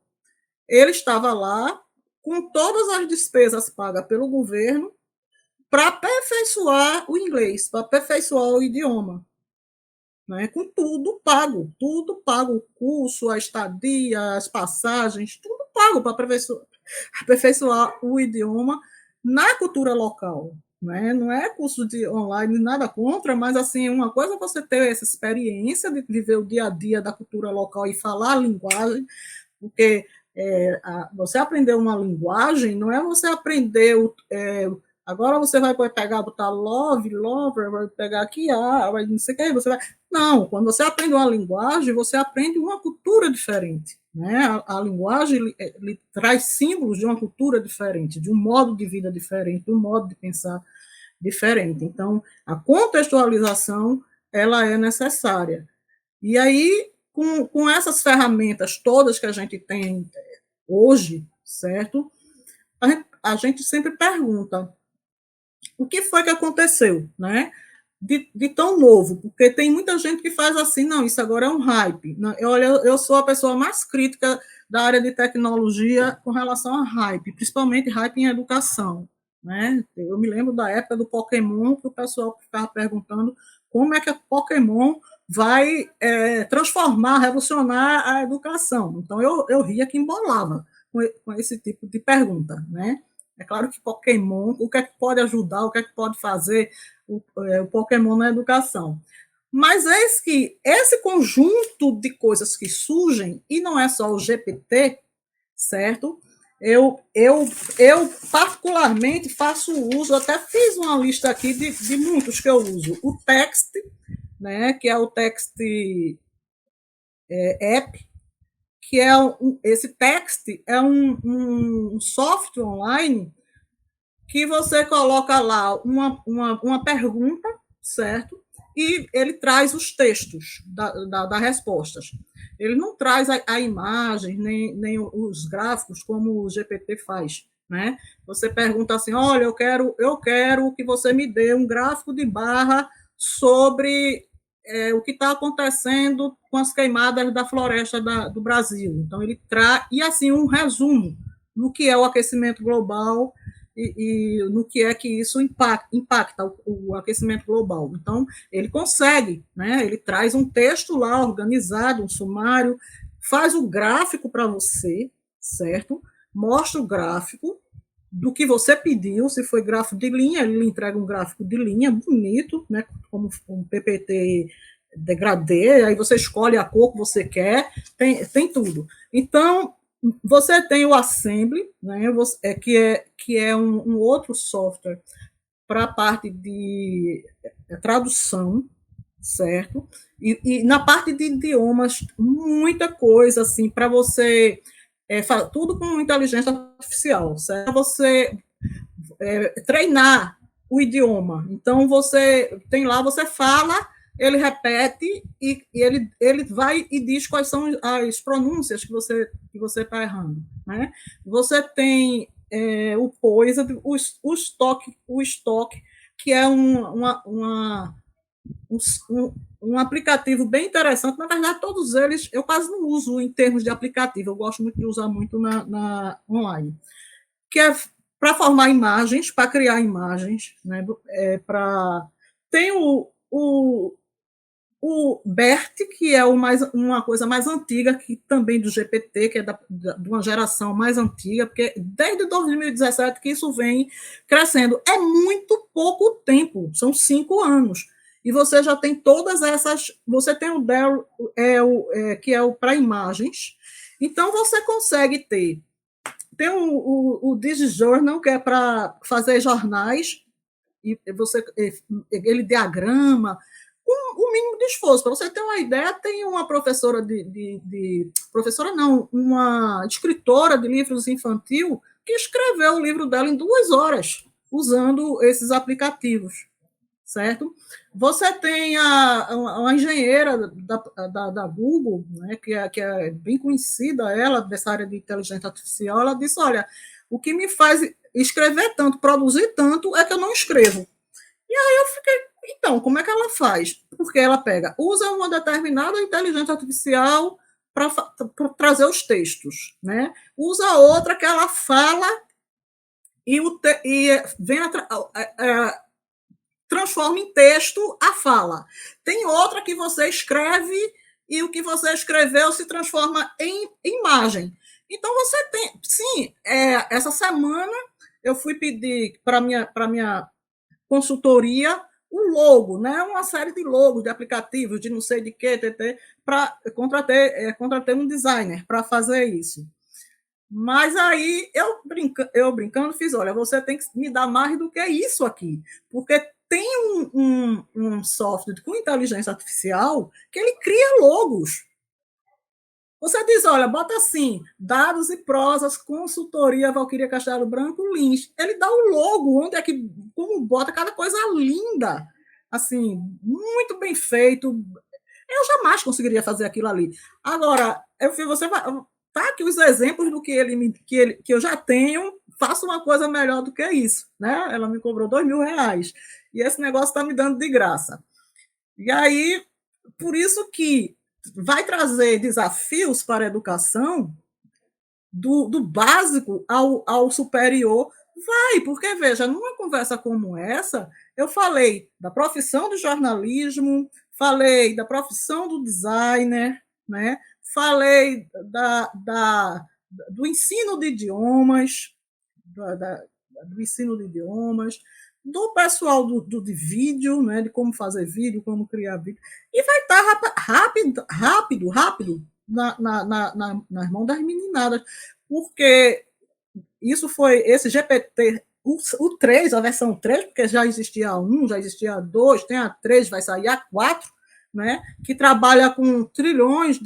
Ele estava lá com todas as despesas pagas pelo governo para aperfeiçoar o inglês, para aperfeiçoar o idioma, né? Com tudo pago, o curso, a estadia, as passagens, tudo pago para aperfeiçoar o idioma na cultura local. Né? Não é curso de online, nada contra, mas assim, uma coisa é você ter essa experiência de viver o dia a dia da cultura local e falar a linguagem, porque você aprender uma linguagem não é você aprender agora você vai pegar, botar lover, vai pegar aqui, vai não sei o que, você vai. Não, quando você aprende uma linguagem, você aprende uma cultura diferente. Né? A linguagem ele traz símbolos de uma cultura diferente, de um modo de vida diferente, de um modo de pensar diferente. Então, a contextualização ela é necessária. E aí, com essas ferramentas todas que a gente tem hoje, certo? A gente sempre pergunta o que foi que aconteceu, né? De tão novo, porque tem muita gente que faz assim, não, isso agora é um hype. Olha, eu sou a pessoa mais crítica da área de tecnologia com relação a hype, principalmente hype em educação. Né? Eu me lembro da época do Pokémon, que o pessoal ficava perguntando como é que é Pokémon vai transformar, revolucionar a educação. Então, eu ria que embolava com esse tipo de pergunta, né? É claro que Pokémon, o que é que pode ajudar, o que é que pode fazer o Pokémon na educação. Mas eis que esse conjunto de coisas que surgem, e não é só o GPT, certo? Eu particularmente faço uso, até fiz uma lista aqui de muitos que eu uso. O Text, né, que é o Text App, que é esse Text é um software online que você coloca lá uma pergunta, certo? E ele traz os textos das respostas. Ele não traz a imagem, nem os gráficos, como o GPT faz. Né? Você pergunta assim: olha, eu quero que você me dê um gráfico de barra sobre o que está acontecendo com as queimadas da floresta do Brasil. Então, ele traz, e assim, um resumo do que é o aquecimento global e no que é que isso impacta o aquecimento global. Então, ele consegue, né? Ele traz um texto lá organizado, um sumário, faz o gráfico para você, certo? Mostra o gráfico do que você pediu, se foi gráfico de linha, ele lhe entrega um gráfico de linha bonito, né? Como um PPT degradê, aí você escolhe a cor que você quer, tem tudo. Então, você tem o Assembly, né, que é um outro software para a parte de tradução, certo? E na parte de idiomas, muita coisa, assim, para você... tudo com inteligência artificial, certo? Você treinar o idioma. Então, você tem lá, você fala, ele repete e ele vai e diz quais são as pronúncias que você está errando. Né? Você tem o Poisa, o Stock, que é um aplicativo bem interessante. Na verdade, todos eles eu quase não uso em termos de aplicativo, eu gosto muito de usar muito na online. Que é para formar imagens, para criar imagens, né? Tem o BERT, que é uma coisa mais antiga, que também do GPT, que é de uma geração mais antiga, porque desde 2017 que isso vem crescendo. É muito pouco tempo, são 5 anos. E você já tem todas essas... Você tem o DEL, que é o para imagens. Então, você consegue ter... Tem o DigiJournal, que é para fazer jornais, e ele diagrama, com o mínimo de esforço. Para você ter uma ideia, tem uma professora professora não, uma escritora de livros infantil que escreveu o livro dela em 2 horas, usando esses aplicativos, certo? Você tem uma engenheira da Google, né, que é bem conhecida, ela, dessa área de inteligência artificial, ela disse, olha, o que me faz escrever tanto, produzir tanto, é que eu não escrevo. E aí eu fiquei, então, como é que ela faz? Porque ela usa uma determinada inteligência artificial para trazer os textos, né? Usa outra que ela fala e vem transforma em texto a fala. Tem outra que você escreve e o que você escreveu se transforma em imagem. Então, você tem... Sim, essa semana eu fui pedir para minha consultoria o logo, né? Uma série de logos de aplicativos, de não sei de quê, para contratei um designer para fazer isso. Mas aí eu brincando fiz, olha, você tem que me dar mais do que isso aqui, porque tem um software com inteligência artificial que ele cria logos. Você diz, olha, bota assim, dados e prosas, consultoria Valquíria Castelo Branco, Lins. Ele dá o logo, onde é que, como bota cada coisa linda, assim, muito bem feito. Eu jamais conseguiria fazer aquilo ali. Agora, você vai, tá aqui os exemplos do que eu já tenho, faço uma coisa melhor do que isso, né? Ela me cobrou R$2.000 e esse negócio está me dando de graça. E aí, por isso que vai trazer desafios para a educação do básico ao superior. Vai, porque, veja, numa conversa como essa, eu falei da profissão do jornalismo, falei da profissão do designer, né? Falei do ensino de idiomas, do ensino de idiomas, do pessoal de vídeo, né, de como fazer vídeo, como criar vídeo, e vai estar rápido nas mãos das meninadas, porque esse GPT, o 3, a versão 3, porque já existia a 1, já existia a 2, tem a 3, vai sair a 4, né, que trabalha com trilhões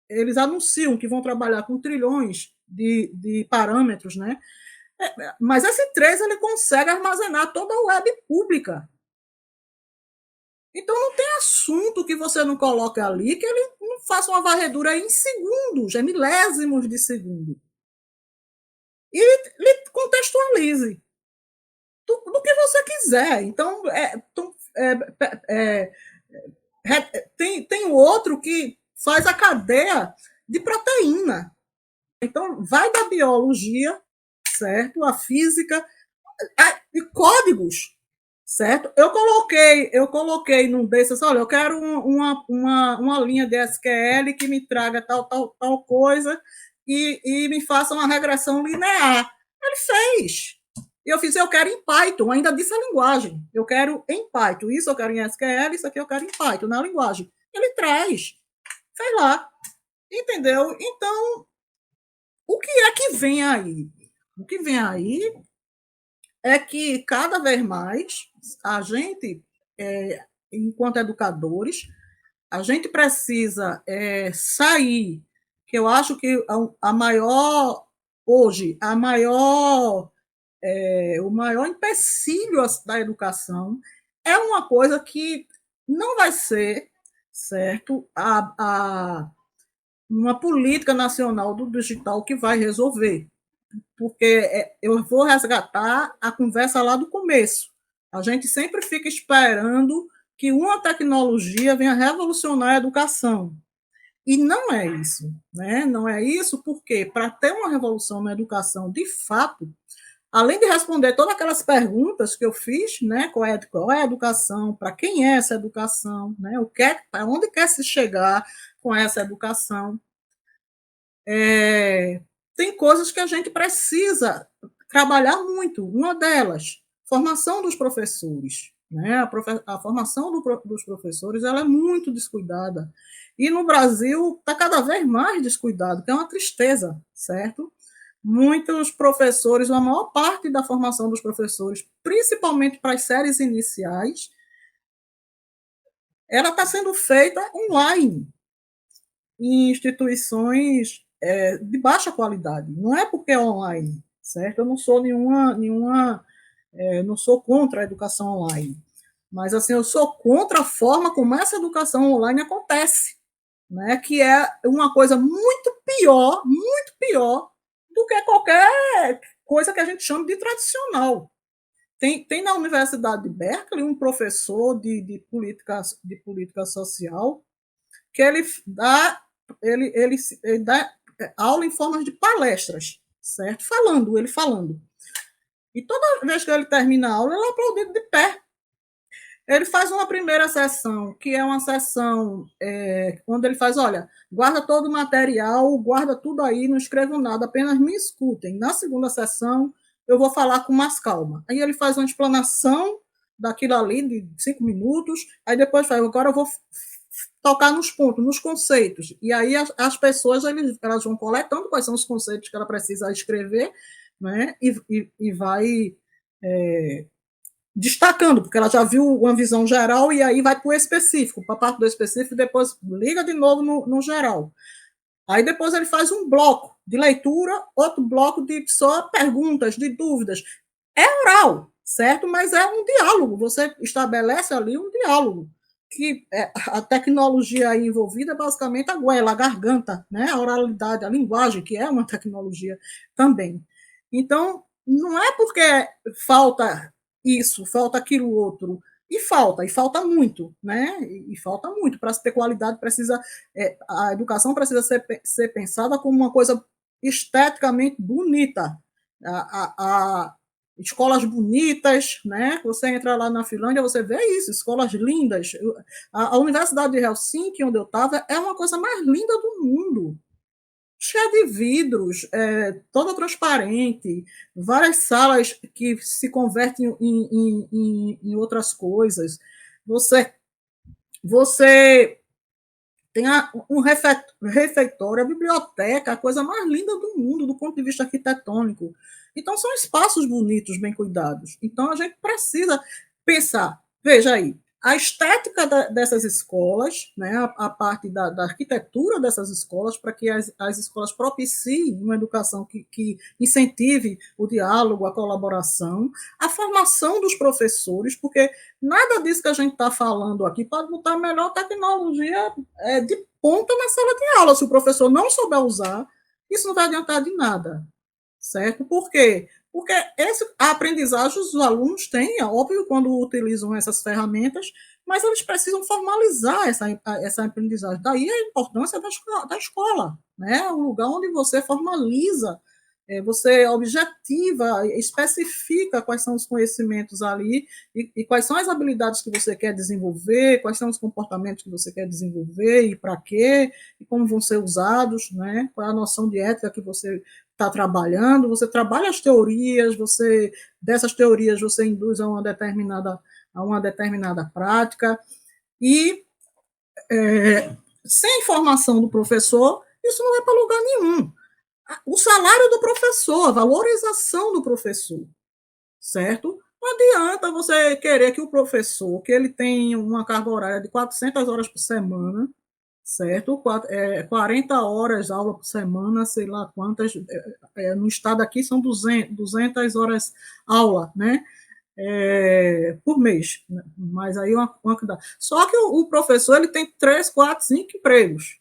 eles anunciam que vão trabalhar com trilhões de parâmetros, né? Mas esse 3 ele consegue armazenar toda a web pública. Então não tem assunto que você não coloque ali que ele não faça uma varredura em segundos, milésimos de segundo. E ele contextualize do que você quiser. Então, tem outro que faz a cadeia de proteína. Então, vai da biologia, certo? A física, e códigos, certo? Eu coloquei num desses, olha, eu quero uma linha de SQL que me traga tal coisa e me faça uma regressão linear. Ele fez. Eu fiz, eu quero em Python, ainda disse a linguagem. Eu quero em Python, isso eu quero em SQL, isso aqui eu quero em Python, na linguagem. Ele traz. Fez lá. Entendeu? Então, o que é que vem aí? O que vem aí é que cada vez mais a gente, enquanto educadores, a gente precisa sair, que eu acho que a maior, hoje, o maior empecilho da educação é uma coisa que não vai ser, certo, uma política nacional do digital que vai resolver, porque eu vou resgatar a conversa lá do começo. A gente sempre fica esperando que uma tecnologia venha revolucionar a educação. E não é isso, né? Não é isso porque, para ter uma revolução na educação de fato, além de responder todas aquelas perguntas que eu fiz, né? Qual é a educação, para quem é essa educação, né? Para onde quer se chegar com essa educação, tem coisas que a gente precisa trabalhar muito. Uma delas, formação dos professores. Né? A formação dos professores ela é muito descuidada. E no Brasil está cada vez mais descuidado, que é uma tristeza, certo? Muitos professores, a maior parte da formação dos professores, principalmente para as séries iniciais, ela está sendo feita online, em instituições de baixa qualidade. Não é porque é online, certo? Eu não sou não sou contra a educação online, mas assim eu sou contra a forma como essa educação online acontece, né? Que é uma coisa muito pior do que qualquer coisa que a gente chama de tradicional. Tem na Universidade de Berkeley um professor de política social que ele dá aula em forma de palestras, certo? Ele falando. E toda vez que ele termina a aula, ele é aplaudido de pé. Ele faz uma primeira sessão, que é uma sessão onde ele faz, olha, guarda todo o material, guarda tudo aí, não escrevam nada, apenas me escutem. Na segunda sessão, eu vou falar com mais calma. Aí ele faz uma explanação daquilo ali, de 5 minutos, aí depois faz, agora eu vou tocar nos pontos, nos conceitos. E aí as pessoas elas vão coletando quais são os conceitos que ela precisa escrever, né? E vai destacando, porque ela já viu uma visão geral e aí vai para o específico, para a parte do específico, e depois liga de novo no geral. Aí depois ele faz um bloco de leitura, outro bloco de só perguntas, de dúvidas. É oral, certo? Mas é um diálogo. Você estabelece ali um diálogo. Que a tecnologia aí envolvida é basicamente a goela, a garganta, né? A oralidade, a linguagem, que é uma tecnologia também. Então, não é porque falta isso, falta aquilo outro, e falta muito, né? E falta muito. Para ter qualidade, a educação precisa ser pensada como uma coisa esteticamente bonita. escolas bonitas, né? Você entra lá na Finlândia, você vê isso, escolas lindas. A Universidade de Helsinki, onde eu estava, é uma coisa mais linda do mundo. Cheia de vidros, toda transparente, várias salas que se convertem em outras coisas. Você tem um refeitório, a biblioteca, a coisa mais linda do mundo, do ponto de vista arquitetônico. Então, são espaços bonitos, bem cuidados. Então, a gente precisa pensar. Veja aí, a estética dessas escolas, né, a parte da arquitetura dessas escolas, para que as escolas propiciem uma educação que incentive o diálogo, a colaboração, a formação dos professores, porque nada disso que a gente está falando aqui pode botar a melhor tecnologia de ponta na sala de aula. Se o professor não souber usar, isso não vai adiantar de nada, certo? Por quê? Porque a aprendizagem os alunos têm, é óbvio, quando utilizam essas ferramentas, mas eles precisam formalizar essa aprendizagem. Daí a importância da escola, né? O lugar onde você formaliza, você objetiva, especifica quais são os conhecimentos ali e quais são as habilidades que você quer desenvolver, quais são os comportamentos que você quer desenvolver e para quê, e como vão ser usados, né? Qual é a noção de ética que você está trabalhando, você trabalha as teorias, dessas teorias você induz a uma determinada prática, e sem formação do professor, isso não vai para lugar nenhum. O salário do professor, a valorização do professor, certo? Não adianta você querer que o professor, que ele tenha uma carga horária de 400 horas por semana, certo? 40 horas aula por semana, sei lá quantas, no estado aqui são 200 horas aula, né? Por mês, né? Mas aí uma quantidade. Só que o professor ele tem 3, 4, 5 empregos,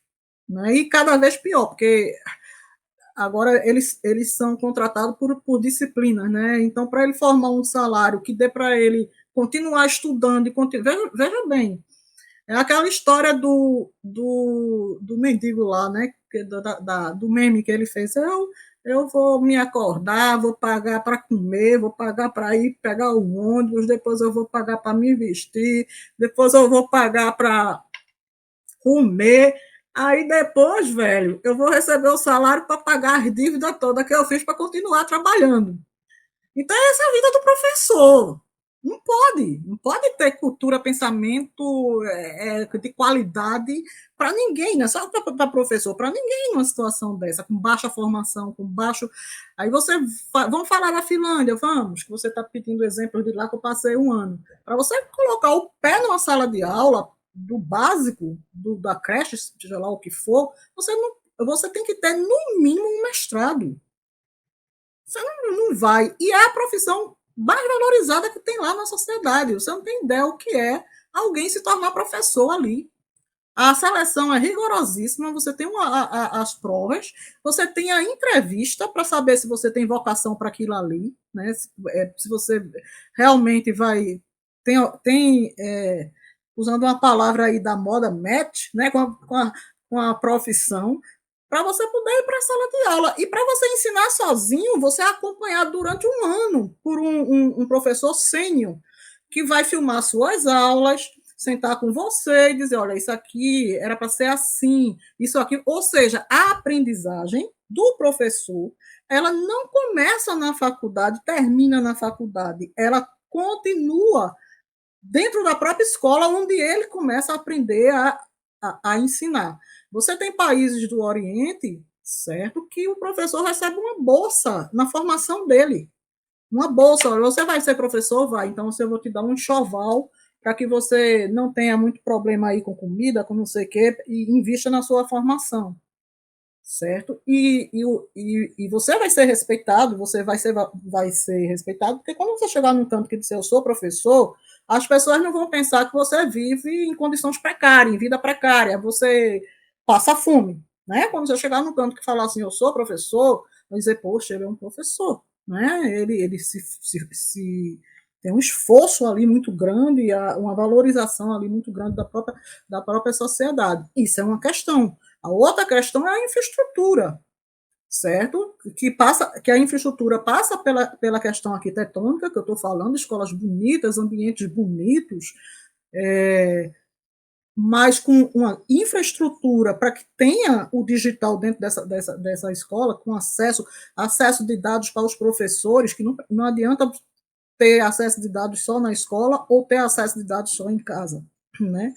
né? E cada vez pior, porque agora eles são contratados por disciplinas, né? Então, para ele formar um salário que dê para ele continuar estudando veja bem, é aquela história do mendigo lá, né? Do meme que ele fez. Eu vou me acordar, vou pagar para comer, vou pagar para ir pegar o ônibus, depois eu vou pagar para me vestir, depois eu vou pagar para comer. Aí depois, velho, eu vou receber o salário para pagar as dívidas todas que eu fiz para continuar trabalhando. Então, essa é a vida do professor. Não pode ter cultura, pensamento de qualidade para ninguém, não é só para professor, para ninguém numa situação dessa, com baixa formação, com baixo. Aí vamos falar da Finlândia, vamos, que você está pedindo exemplos de lá que eu passei um ano. Para você colocar o pé numa sala de aula, do básico, da creche, seja lá o que for, você tem que ter, no mínimo, um mestrado. Você não vai. E é a profissão mais valorizada que tem lá na sociedade. Você não tem ideia o que é alguém se tornar professor ali. A seleção é rigorosíssima, você tem as provas, você tem a entrevista para saber se você tem vocação para aquilo ali, né? Se você realmente vai. Usando uma palavra aí da moda, match, né? Com a profissão, para você poder ir para a sala de aula. E para você ensinar sozinho, você é acompanhado durante um ano por um professor sênior, que vai filmar suas aulas, sentar com você e dizer, olha, isso aqui era para ser assim, isso aqui. Ou seja, a aprendizagem do professor, ela não começa na faculdade, termina na faculdade, ela continua dentro da própria escola, onde ele começa a aprender a ensinar. Você tem países do Oriente, certo, que o professor recebe uma bolsa na formação dele. Uma bolsa. Você vai ser professor? Vai. Então, eu vou te dar um enxoval para que você não tenha muito problema aí com comida, com não sei o quê, e invista na sua formação. Certo? E você vai ser respeitado, você vai ser respeitado, porque quando você chegar num campo que dizer eu sou professor, as pessoas não vão pensar que você vive em condições precárias, em vida precária, você passa fome, né? Quando você chegar no canto que falar assim, eu sou professor, vai dizer, poxa, ele é um professor, né? Ele tem um esforço ali muito grande, uma valorização ali muito grande da própria sociedade. Isso é uma questão. A outra questão é a infraestrutura, certo? Que a infraestrutura passa pela questão arquitetônica, que eu estou falando, escolas bonitas, ambientes bonitos, mas com uma infraestrutura para que tenha o digital dentro dessa escola, com acesso de dados para os professores, que não adianta ter acesso de dados só na escola ou ter acesso de dados só em casa, né?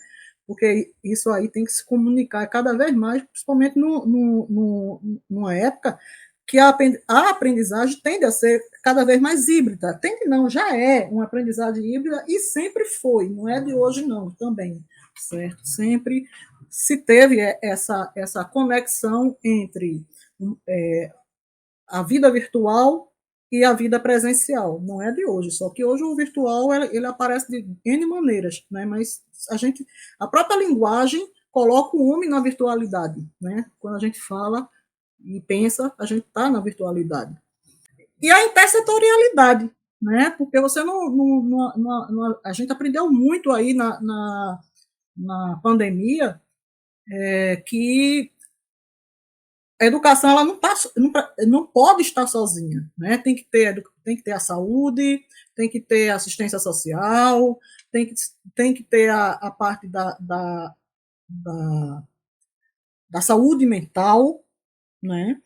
Porque isso aí tem que se comunicar cada vez mais, principalmente numa época que a aprendizagem tende a ser cada vez mais híbrida. Tende não, já é uma aprendizagem híbrida e sempre foi, não é de hoje não, também, certo? Sempre se teve essa conexão entre a vida virtual e a vida presencial. Não é de hoje, só que hoje o virtual ele aparece de N maneiras, né? Mas a própria linguagem coloca o homem na virtualidade, né? Quando a gente fala e pensa, a gente está na virtualidade. E a intersetorialidade, né? Porque você a gente aprendeu muito aí na pandemia que a educação ela não pode estar sozinha, né? Tem que ter a saúde, tem que ter assistência social, tem que ter a parte da saúde mental, né?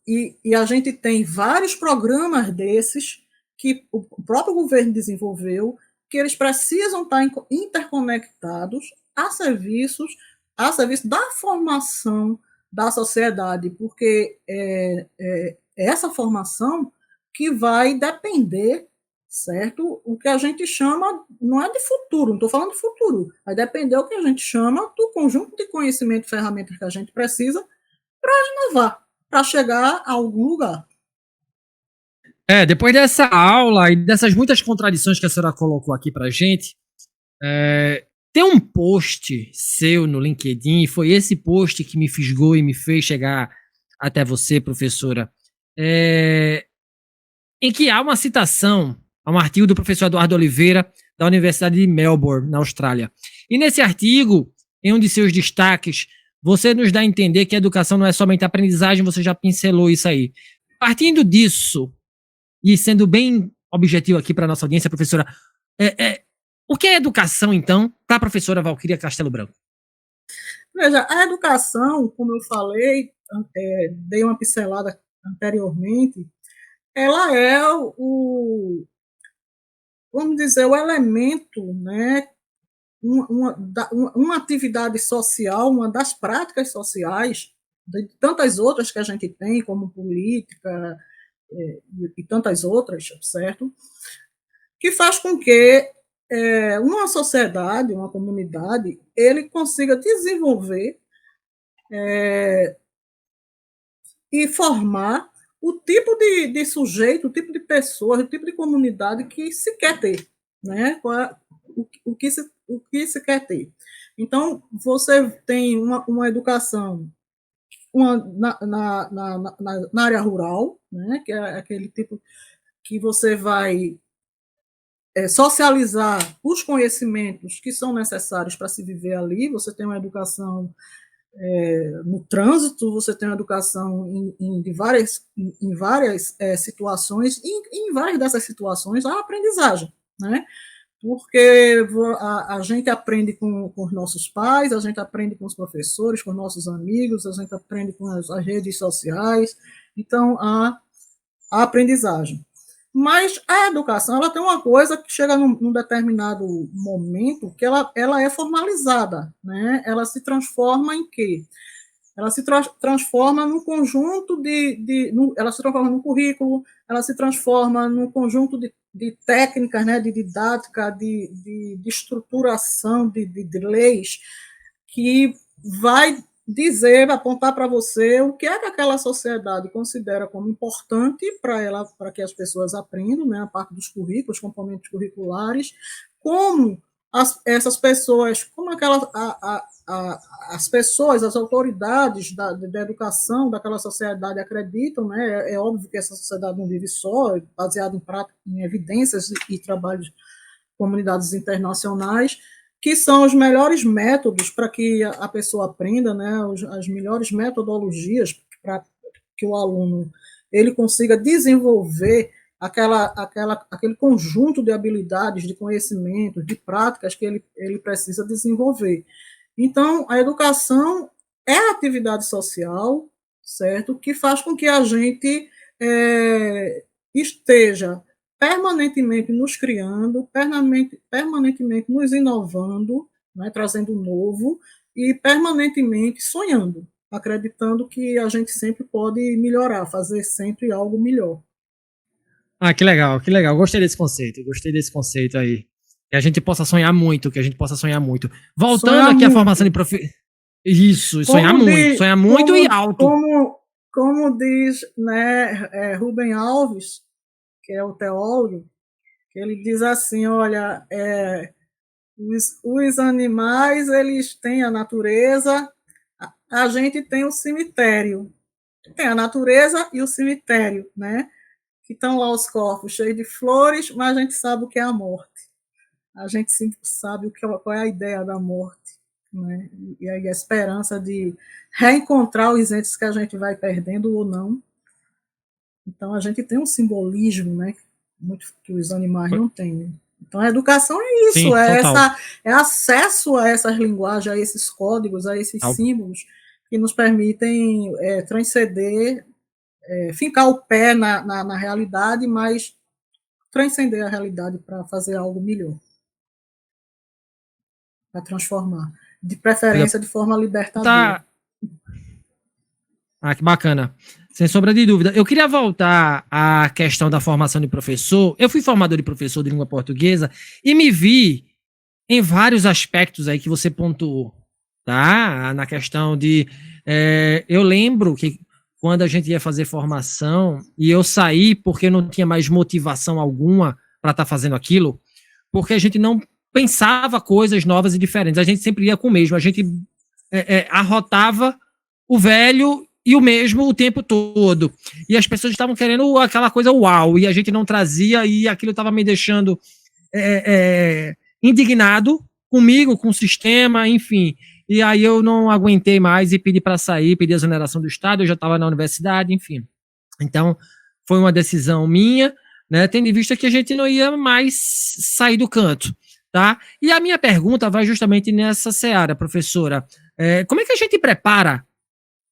E a gente tem vários programas desses que o próprio governo desenvolveu, que eles precisam estar interconectados a serviço da formação da sociedade, porque é essa formação que vai depender, certo? O que a gente chama, não é de futuro, não estou falando de futuro, vai depender o que a gente chama do conjunto de conhecimento e ferramentas que a gente precisa para inovar, para chegar a algum lugar. Depois dessa aula e dessas muitas contradições que a senhora colocou aqui pra gente, tem um post seu no LinkedIn, e foi esse post que me fisgou e me fez chegar até você, professora, em que há uma citação a um artigo do professor Eduardo Oliveira, da Universidade de Melbourne, na Austrália. E nesse artigo, em um de seus destaques, você nos dá a entender que a educação não é somente aprendizagem, você já pincelou isso aí. Partindo disso, e sendo bem objetivo aqui para a nossa audiência, professora, o que é educação, então, para a professora Valquíria Castelo Branco? Veja, a educação, como eu falei, dei uma pincelada anteriormente, ela é vamos dizer, o elemento, né, uma atividade social, uma das práticas sociais, de tantas outras que a gente tem, como política e tantas outras, certo? Que faz com que uma sociedade, uma comunidade, ele consiga desenvolver e formar o tipo de sujeito, o tipo de pessoa, o tipo de comunidade que se quer ter, né? O que se quer ter. Então, você tem uma educação na área rural, né? Que é aquele tipo que você vai socializar os conhecimentos que são necessários para se viver ali. Você tem uma educação no trânsito, você tem uma educação em várias situações, e em várias dessas situações a aprendizagem, né? Porque a gente aprende com os nossos pais, a gente aprende com os professores, com os nossos amigos, a gente aprende com as redes sociais, então a aprendizagem. Mas a educação ela tem uma coisa que chega num determinado momento que ela é formalizada, né? Ela se transforma em quê? Ela se transforma num conjunto ela se transforma num currículo, ela se transforma num conjunto de técnicas, né? De didática, de estruturação de leis que vai apontar para você o que é que aquela sociedade considera como importante para que as pessoas aprendam, né, a parte dos currículos, componentes curriculares, como essas pessoas, como as pessoas, as autoridades da educação daquela sociedade acreditam, né? É óbvio que essa sociedade não vive só, é baseada em evidências e trabalhos de comunidades internacionais, que são os melhores métodos para que a pessoa aprenda, né? As melhores metodologias que o aluno ele consiga desenvolver aquele conjunto de habilidades, de conhecimentos, de práticas que ele precisa desenvolver. Então, a educação é a atividade social, certo? Que faz com que a gente esteja permanentemente nos criando, permanentemente nos inovando, né, trazendo novo e permanentemente sonhando, acreditando que a gente sempre pode melhorar, fazer sempre algo melhor. Ah, que legal, que legal. Gostei desse conceito aí. Que a gente possa sonhar muito, que a gente possa sonhar muito. Voltando Sonhar aqui à muito. formação de Isso, Como sonhar muito e alto. Como diz, né, Rubem Alves, que é o teólogo, que ele diz assim, olha, os animais, eles têm a natureza, a gente tem o cemitério. Tem a natureza e o cemitério, né? Que estão lá os corpos cheios de flores, mas a gente sabe o que é a morte. A gente sabe qual é a ideia da morte, né? E aí a esperança de reencontrar os entes que a gente vai perdendo ou não. Então a gente tem um simbolismo, né? Muito que os animais não têm. Né? Então a educação é Sim, isso, total. é acesso a essas linguagens, a esses códigos, a esses Total. símbolos que nos permitem transcender, fincar o pé na realidade, mas transcender a realidade para fazer algo melhor, para transformar, de preferência de forma libertadora. Tá. Ah, que bacana. Sem sombra de dúvida. Eu queria voltar à questão da formação de professor. Eu fui formador de professor de língua portuguesa e me vi em vários aspectos aí que você pontuou, tá? Na questão de. Eu lembro que quando a gente ia fazer formação e eu saí porque não tinha mais motivação alguma para estar fazendo aquilo, porque a gente não pensava coisas novas e diferentes. A gente sempre ia com o mesmo. A gente arrotava o velho e o mesmo o tempo todo. E as pessoas estavam querendo aquela coisa uau, e a gente não trazia, e aquilo estava me deixando indignado comigo, com o sistema, enfim. E aí eu não aguentei mais e pedi para sair, pedi a exoneração do Estado, eu já estava na universidade, enfim. Então, foi uma decisão minha, né, tendo em vista que a gente não ia mais sair do canto. Tá? E a minha pergunta vai justamente nessa seara, professora. Como é que a gente prepara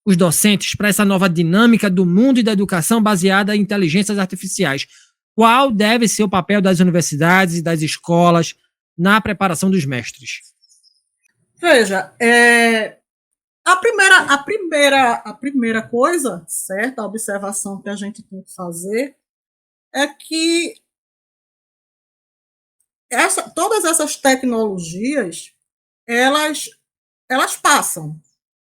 os docentes para essa nova dinâmica do mundo e da educação baseada em inteligências artificiais? Qual deve ser o papel das universidades e das escolas na preparação dos mestres? Veja, a primeira coisa, certo? A observação que a gente tem que fazer é que todas essas tecnologias, elas passam,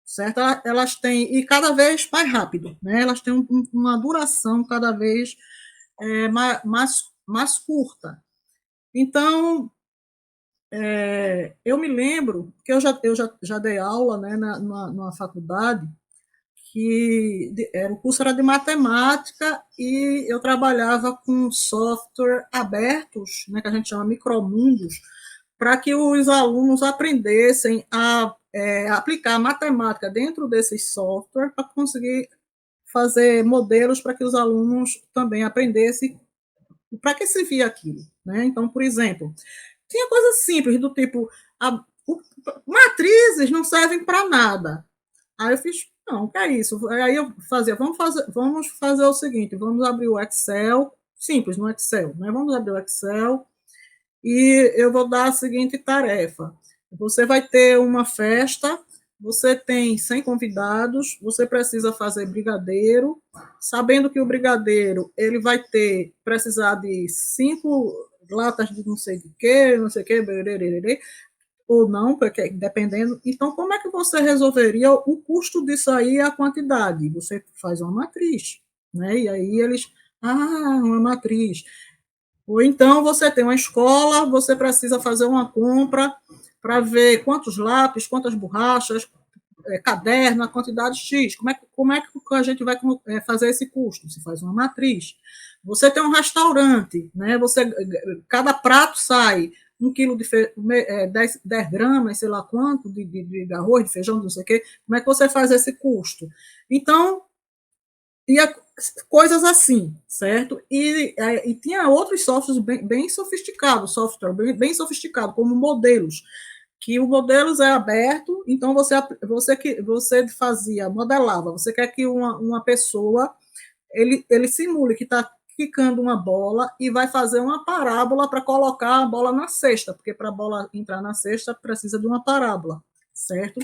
certo? Elas têm, e cada vez mais rápido, né? Elas têm uma duração cada vez mais curta. Então, eu me lembro que eu já dei aula, né, numa faculdade, que o curso era de matemática e eu trabalhava com software abertos, né, que a gente chama micromundos, para que os alunos aprendessem a aplicar a matemática dentro desses software para conseguir fazer modelos para que os alunos também aprendessem para que servia aquilo. Né? Então, por exemplo, tinha coisas simples do tipo, matrizes não servem para nada. Aí eu fiz, não, que é isso? Aí eu fazia, vamos fazer o seguinte, vamos abrir o Excel, simples no Excel, né? Vamos abrir o Excel e eu vou dar a seguinte tarefa. Você vai ter uma festa, você tem 100 convidados, você precisa fazer brigadeiro, sabendo que o brigadeiro ele vai precisar de 5 latas de não sei o que, ou não, porque dependendo. Então, como é que você resolveria o custo disso aí e a quantidade? Você faz uma matriz, né? E aí eles, uma matriz. Ou então você tem uma escola, você precisa fazer uma compra para ver quantos lápis, quantas borrachas, caderno, a quantidade X. Como é que a gente vai fazer esse custo? Você faz uma matriz. Você tem um restaurante, né? Cada prato sai 1 quilo de 10 gramas, sei lá quanto, de arroz, de feijão, não sei o quê. Como é que você faz esse custo? Então, coisas assim, certo? E tinha outros softwares bem sofisticados, bem sofisticado, como modelos, que o modelos é aberto, então você fazia, modelava, você quer que uma pessoa, ele simule que está quicando uma bola e vai fazer uma parábola para colocar a bola na cesta, porque para a bola entrar na cesta precisa de uma parábola, certo?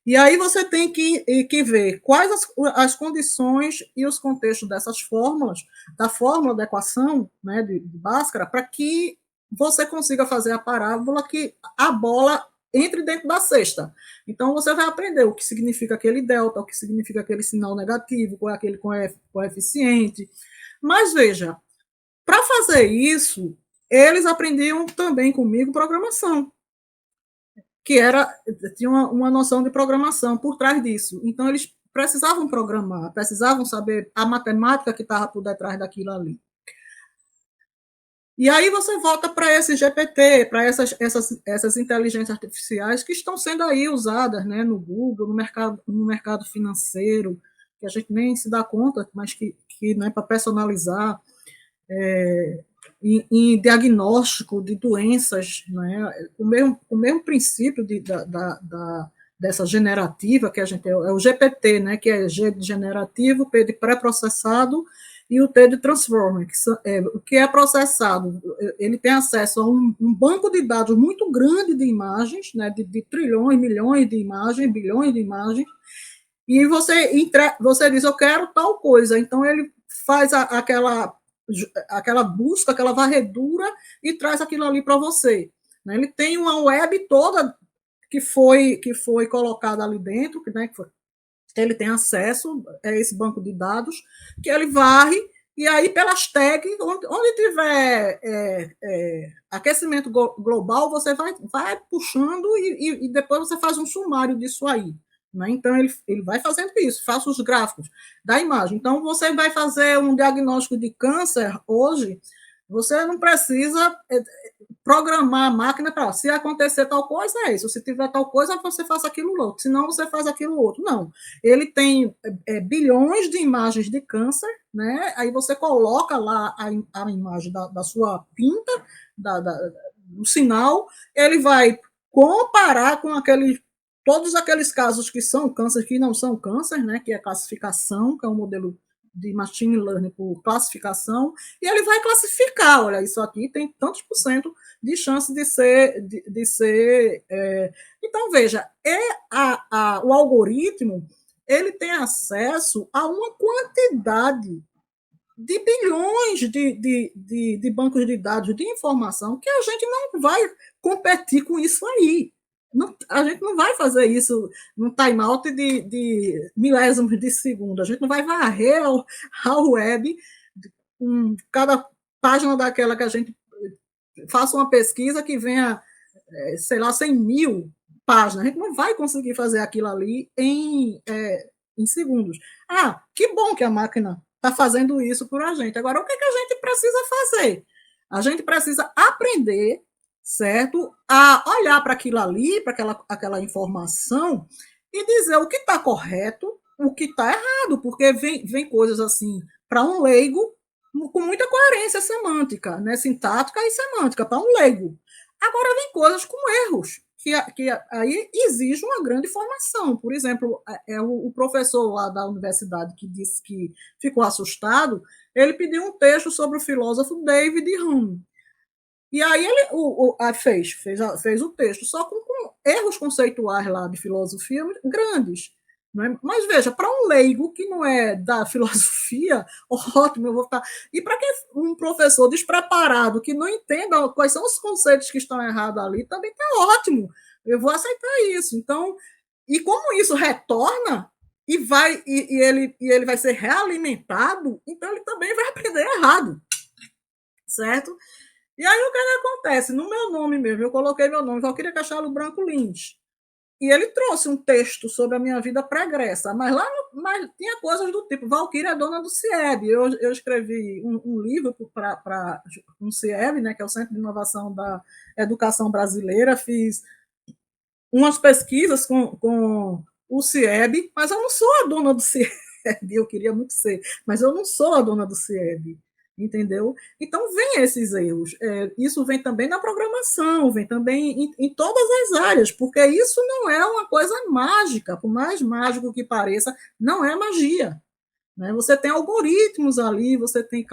E aí você tem que ver quais as condições e os contextos dessas fórmulas, da fórmula da equação, né, de Bhaskara, para que você consiga fazer a parábola que a bola entre dentro da cesta. Então você vai aprender o que significa aquele delta, o que significa aquele sinal negativo, qual é aquele coeficiente. Mas veja, para fazer isso, eles aprendiam também comigo programação, que tinha uma noção de programação por trás disso. Então, eles precisavam programar, precisavam saber a matemática que estava por detrás daquilo ali. E aí você volta para esse GPT, para essas inteligências artificiais que estão sendo aí usadas, né, no Google, no mercado financeiro, que a gente nem se dá conta, mas que né, para personalizar, em diagnóstico de doenças, né? O mesmo princípio dessa generativa que a gente é o GPT, né? Que é G de generativo, P de pré-processado e o T de transformer, o que é processado. Ele tem acesso a um banco de dados muito grande de imagens, né? De trilhões, milhões de imagens, bilhões de imagens, e você diz, eu quero tal coisa, então ele faz aquela busca, aquela varredura e traz aquilo ali para você. Ele tem uma web toda que foi colocada ali dentro, né, ele tem acesso a esse banco de dados, que ele varre, e aí pelas tags, onde tiver aquecimento global, você vai puxando e depois você faz um sumário disso aí. Né? Então, ele vai fazendo isso, faça os gráficos da imagem. Então, você vai fazer um diagnóstico de câncer hoje, você não precisa programar a máquina para, se acontecer tal coisa, é isso. Se tiver tal coisa, você faça aquilo outro. Se não, você faz aquilo outro. Não. Ele tem bilhões de imagens de câncer, né? Aí você coloca lá a imagem da sua pinta, do sinal, ele vai comparar com todos aqueles casos que são câncer, que não são câncer, né, que é classificação, que é um modelo de machine learning por classificação, e ele vai classificar, olha, isso aqui tem tantos por cento de chance de ser então, veja, o algoritmo, ele tem acesso a uma quantidade de bilhões de bancos de dados, de informação, que a gente não vai competir com isso aí. Não, a gente não vai fazer isso num time-out de milésimos de segundo. A gente não vai varrer a web com cada página daquela que a gente faça uma pesquisa que venha, sei lá, 100 mil páginas. A gente não vai conseguir fazer aquilo ali em segundos. Ah, que bom que a máquina está fazendo isso por a gente. Agora, o que a gente precisa fazer? A gente precisa aprender, certo? A olhar para aquilo ali, para aquela informação e dizer o que está correto, o que está errado, porque vem coisas assim para um leigo com muita coerência semântica, né? Sintática e semântica, para um leigo. Agora vem coisas com erros, que aí exige uma grande formação. Por exemplo, o professor lá da universidade que disse que ficou assustado, ele pediu um texto sobre o filósofo David Hume. E aí ele fez o texto, só com erros conceituais lá de filosofia grandes. Né? Mas veja, para um leigo que não é da filosofia, ótimo, eu vou ficar. E para quem um professor despreparado, que não entenda quais são os conceitos que estão errados ali, também está ótimo. Eu vou aceitar isso. Então, e como isso retorna ele vai ser realimentado, então ele também vai aprender errado. Certo? E aí o que acontece? No meu nome mesmo, eu coloquei meu nome, Valquíria Castelo Branco Lins. E ele trouxe um texto sobre a minha vida pregressa, mas tinha coisas do tipo, Valquíria é dona do CIEB. Eu escrevi um livro para um CIEB, né, que é o Centro de Inovação da Educação Brasileira, fiz umas pesquisas com o CIEB, mas eu não sou a dona do CIEB. CIEB, eu queria muito ser, mas eu não sou a dona do CIEB, entendeu? Então, vem esses erros. Isso vem também na programação, vem também em todas as áreas, porque isso não é uma coisa mágica, por mais mágico que pareça, não é magia. Né? Você tem algoritmos ali, você tem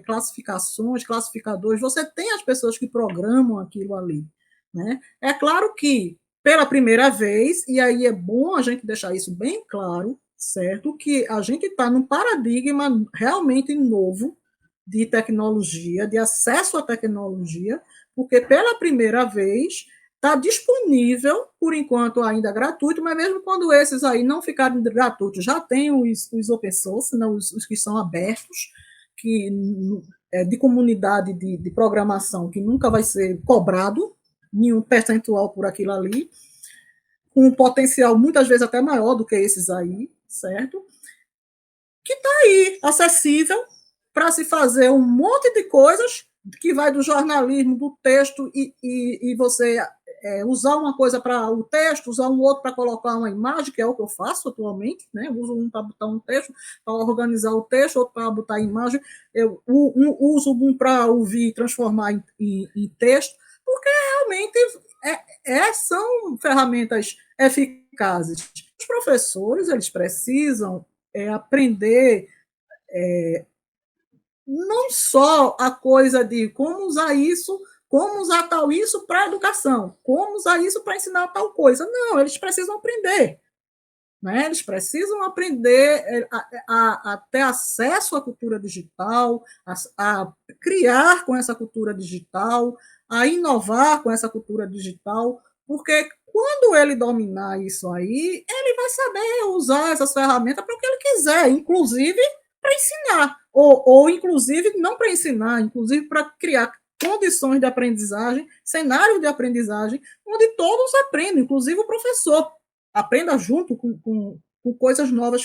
classificações, classificadores, você tem as pessoas que programam aquilo ali. Né? É claro que, pela primeira vez, e aí é bom a gente deixar isso bem claro, certo? Que a gente está num paradigma realmente novo de tecnologia, de acesso à tecnologia, porque pela primeira vez está disponível, por enquanto ainda gratuito, mas mesmo quando esses aí não ficarem gratuitos, já tem os open source, né, os que são abertos, que de comunidade de programação, que nunca vai ser cobrado nenhum percentual por aquilo ali, com um potencial muitas vezes até maior do que esses aí, certo? Que está aí, acessível, para se fazer um monte de coisas que vai do jornalismo, do texto, e você usar uma coisa para o texto, usar um outro para colocar uma imagem, que é o que eu faço atualmente, né? Eu uso um para botar um texto, para organizar o texto, outro para botar a imagem, eu uso um para ouvir e transformar em texto, porque realmente são ferramentas eficazes. Os professores, eles precisam aprender não só a coisa de como usar isso, como usar tal isso para a educação, como usar isso para ensinar tal coisa. Não, eles precisam aprender. Né? Eles precisam aprender a ter acesso à cultura digital, a criar com essa cultura digital, a inovar com essa cultura digital, porque quando ele dominar isso aí, ele vai saber usar essas ferramentas para o que ele quiser, inclusive para ensinar, ou inclusive não para ensinar, inclusive para criar condições de aprendizagem, cenários de aprendizagem, onde todos aprendem, inclusive o professor aprenda junto com coisas novas,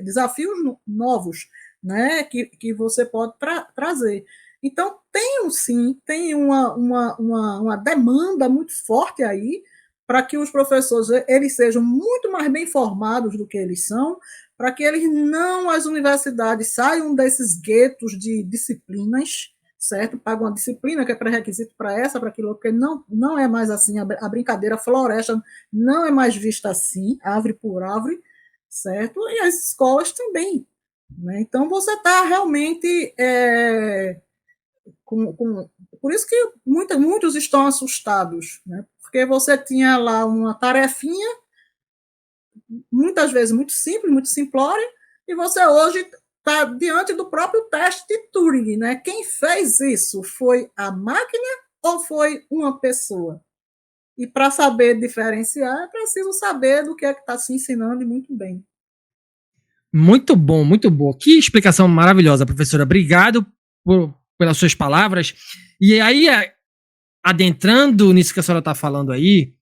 desafios novos, né, que você pode trazer. Então, tem uma demanda muito forte aí para que os professores eles sejam muito mais bem formados do que eles são, para que eles não, as universidades, saiam desses guetos de disciplinas, certo? Paga uma disciplina que é pré-requisito para essa, para aquilo, porque não é mais assim, a brincadeira floresta não é mais vista assim, árvore por árvore, certo? E as escolas também. Né? Então, você está realmente por isso que muitos estão assustados, né? Porque você tinha lá uma tarefinha, muitas vezes muito simples, muito simplória, e você hoje está diante do próprio teste de Turing, né? Quem fez isso foi a máquina ou foi uma pessoa? E para saber diferenciar, é preciso saber do que é que está se ensinando e muito bem. Muito bom, muito boa. Que explicação maravilhosa, professora. Obrigado pelas suas palavras. E aí, adentrando nisso que a senhora está falando aí,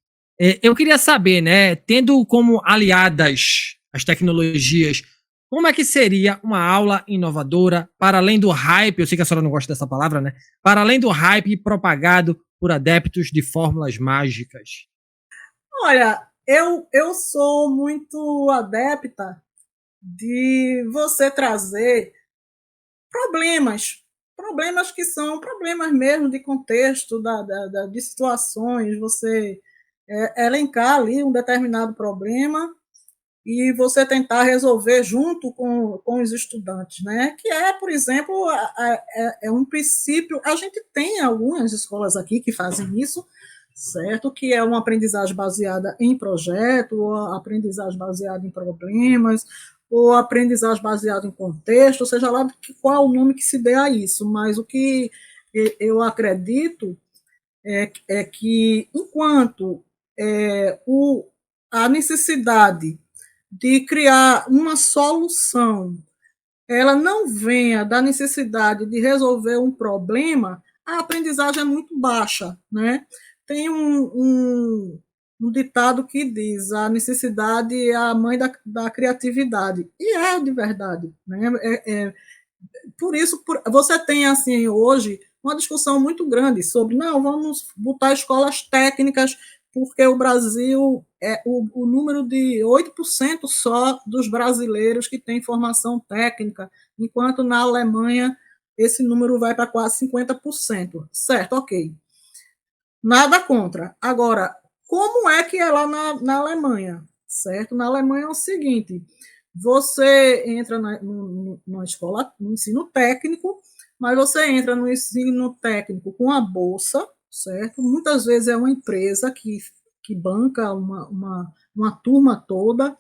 eu queria saber, né, tendo como aliadas as tecnologias, como é que seria uma aula inovadora, para além do hype, eu sei que a senhora não gosta dessa palavra, né, para além do hype propagado por adeptos de fórmulas mágicas? Olha, eu sou muito adepta de você trazer problemas que são problemas mesmo de contexto, de situações, você elencar ali um determinado problema e você tentar resolver junto com os estudantes, né? Que por exemplo, é um princípio, a gente tem algumas escolas aqui que fazem isso, certo? Que é uma aprendizagem baseada em projeto, ou aprendizagem baseada em problemas, ou aprendizagem baseada em contexto, ou seja lá qual o nome que se dê a isso, mas o que eu acredito é que enquanto a necessidade de criar uma solução ela não venha da necessidade de resolver um problema, a aprendizagem é muito baixa, né? Tem um ditado que diz a necessidade é a mãe da criatividade, e é de verdade, né? Por isso, você tem assim hoje uma discussão muito grande sobre não, vamos botar escolas técnicas, porque o Brasil é o número de 8% só dos brasileiros que têm formação técnica, enquanto na Alemanha esse número vai para quase 50%. Certo, ok. Nada contra. Agora, como é que é lá na Alemanha? Certo? Na Alemanha é o seguinte: você entra na escola, no ensino técnico, mas você entra no ensino técnico com a bolsa, certo? Muitas vezes é uma empresa que banca uma turma toda.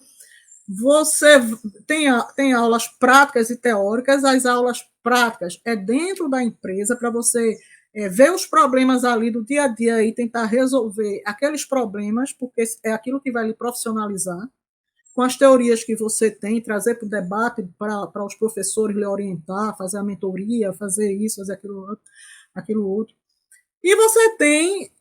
Você tem aulas práticas e teóricas. As aulas práticas é dentro da empresa para você ver os problemas ali do dia a dia e tentar resolver aqueles problemas, porque é aquilo que vai lhe profissionalizar, com as teorias que você tem, trazer para o debate para os professores lhe orientar, fazer a mentoria, fazer isso, fazer aquilo outro. E você tem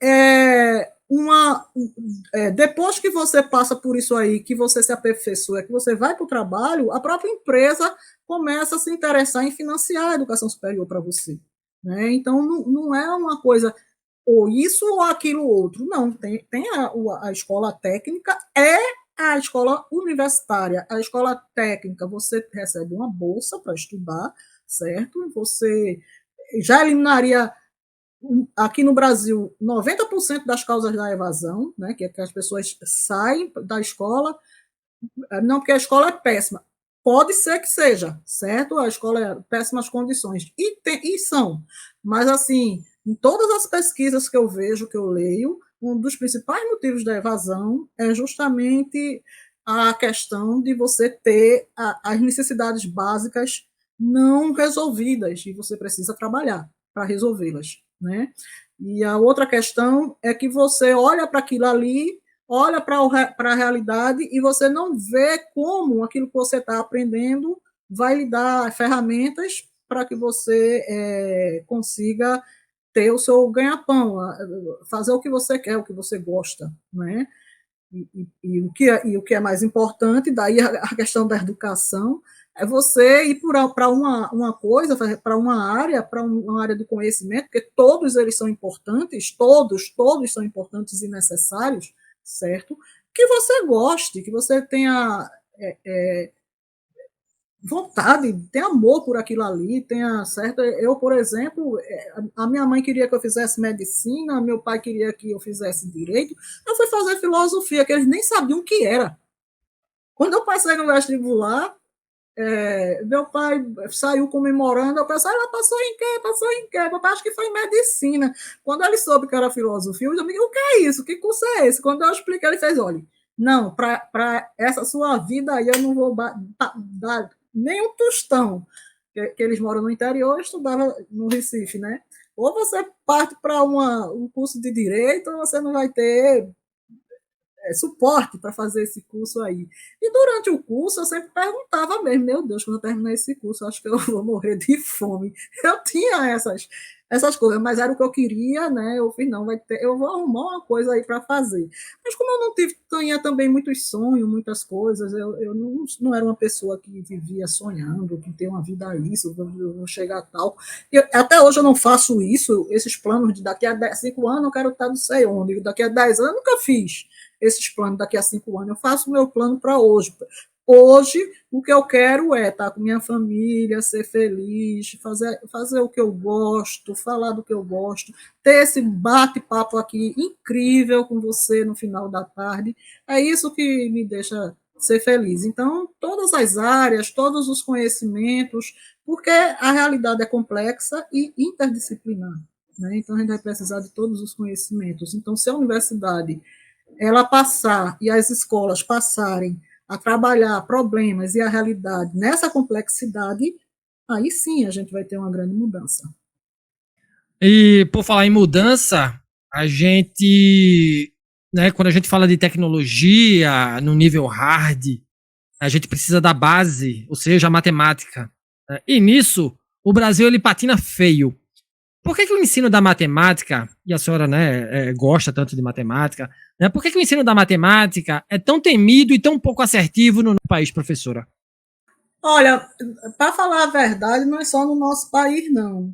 depois que você passa por isso aí, que você se aperfeiçoa, que você vai para o trabalho, a própria empresa começa a se interessar em financiar a educação superior para você. Né? Então, não é uma coisa ou isso ou aquilo outro. Não, tem a escola técnica, a escola universitária. A escola técnica, você recebe uma bolsa para estudar, certo? Você já eliminaria aqui no Brasil 90% das causas da evasão, né, que é que as pessoas saem da escola, não porque a escola é péssima, pode ser que seja, certo? A escola é péssimas condições, e são, mas assim, em todas as pesquisas que eu vejo, que eu leio, um dos principais motivos da evasão é justamente a questão de você ter as necessidades básicas não resolvidas, e você precisa trabalhar para resolvê-las, né? E a outra questão é que você olha para aquilo ali, olha para a realidade e você não vê como aquilo que você está aprendendo vai lhe dar ferramentas para que você consiga ter o seu ganha-pão, fazer o que você quer, o que você gosta, né? E o que é mais importante, daí a questão da educação, é você ir para uma coisa, para uma área de conhecimento, porque todos eles são importantes, todos são importantes e necessários, certo? Que você goste, que você tenha vontade, tenha amor por aquilo ali, tenha certo. Eu, por exemplo, a minha mãe queria que eu fizesse medicina, meu pai queria que eu fizesse direito, eu fui fazer filosofia, que eles nem sabiam o que era. Quando eu passei no vestibular, meu pai saiu comemorando, eu pensei, ela passou em quê? Passou em quê? Meu pai acho que foi em medicina. Quando ele soube que era filosofia, eu disse, o que é isso? Que curso é esse? Quando eu expliquei, ele fez, olha, não, para essa sua vida aí eu não vou dar nem um tostão, que eles moram no interior, eu estudava no Recife, né? Ou você parte para um curso de direito, ou você não vai ter suporte para fazer esse curso aí. E durante o curso eu sempre perguntava mesmo, meu Deus, quando eu terminar esse curso, eu acho que eu vou morrer de fome. Eu tinha essas coisas, mas era o que eu queria, né? Eu fiz, não, eu vou arrumar uma coisa aí para fazer. Mas como eu não tinha também muitos sonhos, muitas coisas, eu não era uma pessoa que vivia sonhando, que tem uma vida a isso, eu vou chegar a tal. Até hoje eu não faço isso, esses planos de daqui a 5 anos eu quero estar não sei onde, daqui a 10 anos eu nunca fiz esses planos daqui a 5 anos. Eu faço o meu plano para hoje. Hoje, o que eu quero é estar com minha família, ser feliz, fazer o que eu gosto, falar do que eu gosto, ter esse bate-papo aqui incrível com você no final da tarde. É isso que me deixa ser feliz. Então, todas as áreas, todos os conhecimentos, porque a realidade é complexa e interdisciplinar. Né? Então, a gente vai precisar de todos os conhecimentos. Então, se a universidade ela passar e as escolas passarem a trabalhar problemas e a realidade nessa complexidade, aí sim a gente vai ter uma grande mudança. E por falar em mudança, a gente, né, quando a gente fala de tecnologia no nível hard, a gente precisa da base, ou seja, a matemática. Né? E nisso, o Brasil ele patina feio. Por que o ensino da matemática, e a senhora né, gosta tanto de matemática, né, por que o ensino da matemática é tão temido e tão pouco assertivo no país, professora? Olha, para falar a verdade, não é só no nosso país, não.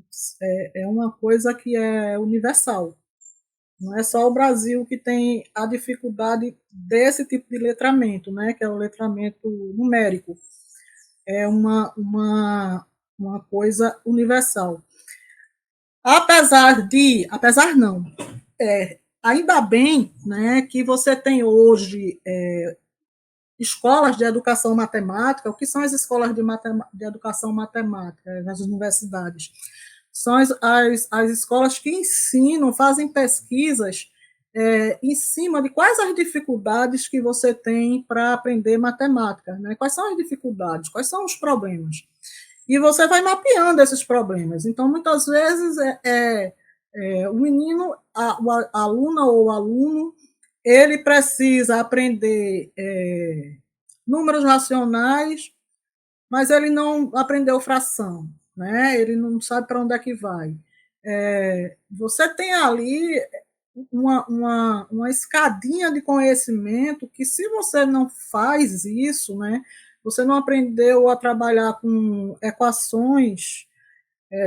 É uma coisa que é universal. Não é só o Brasil que tem a dificuldade desse tipo de letramento, né, que é o letramento numérico. É uma coisa universal. Apesar não, ainda bem, né, que você tem hoje escolas de educação matemática. O que são as escolas de educação matemática nas universidades? São as escolas que ensinam, fazem pesquisas em cima de quais as dificuldades que você tem para aprender matemática, né? Quais são as dificuldades, quais são os problemas. E você vai mapeando esses problemas. Então, muitas vezes, o menino, a aluna ou o aluno, ele precisa aprender números racionais, mas ele não aprendeu fração, né? Ele não sabe para onde é que vai. Você tem ali uma escadinha de conhecimento que, se você não faz isso, né, você não aprendeu a trabalhar com equações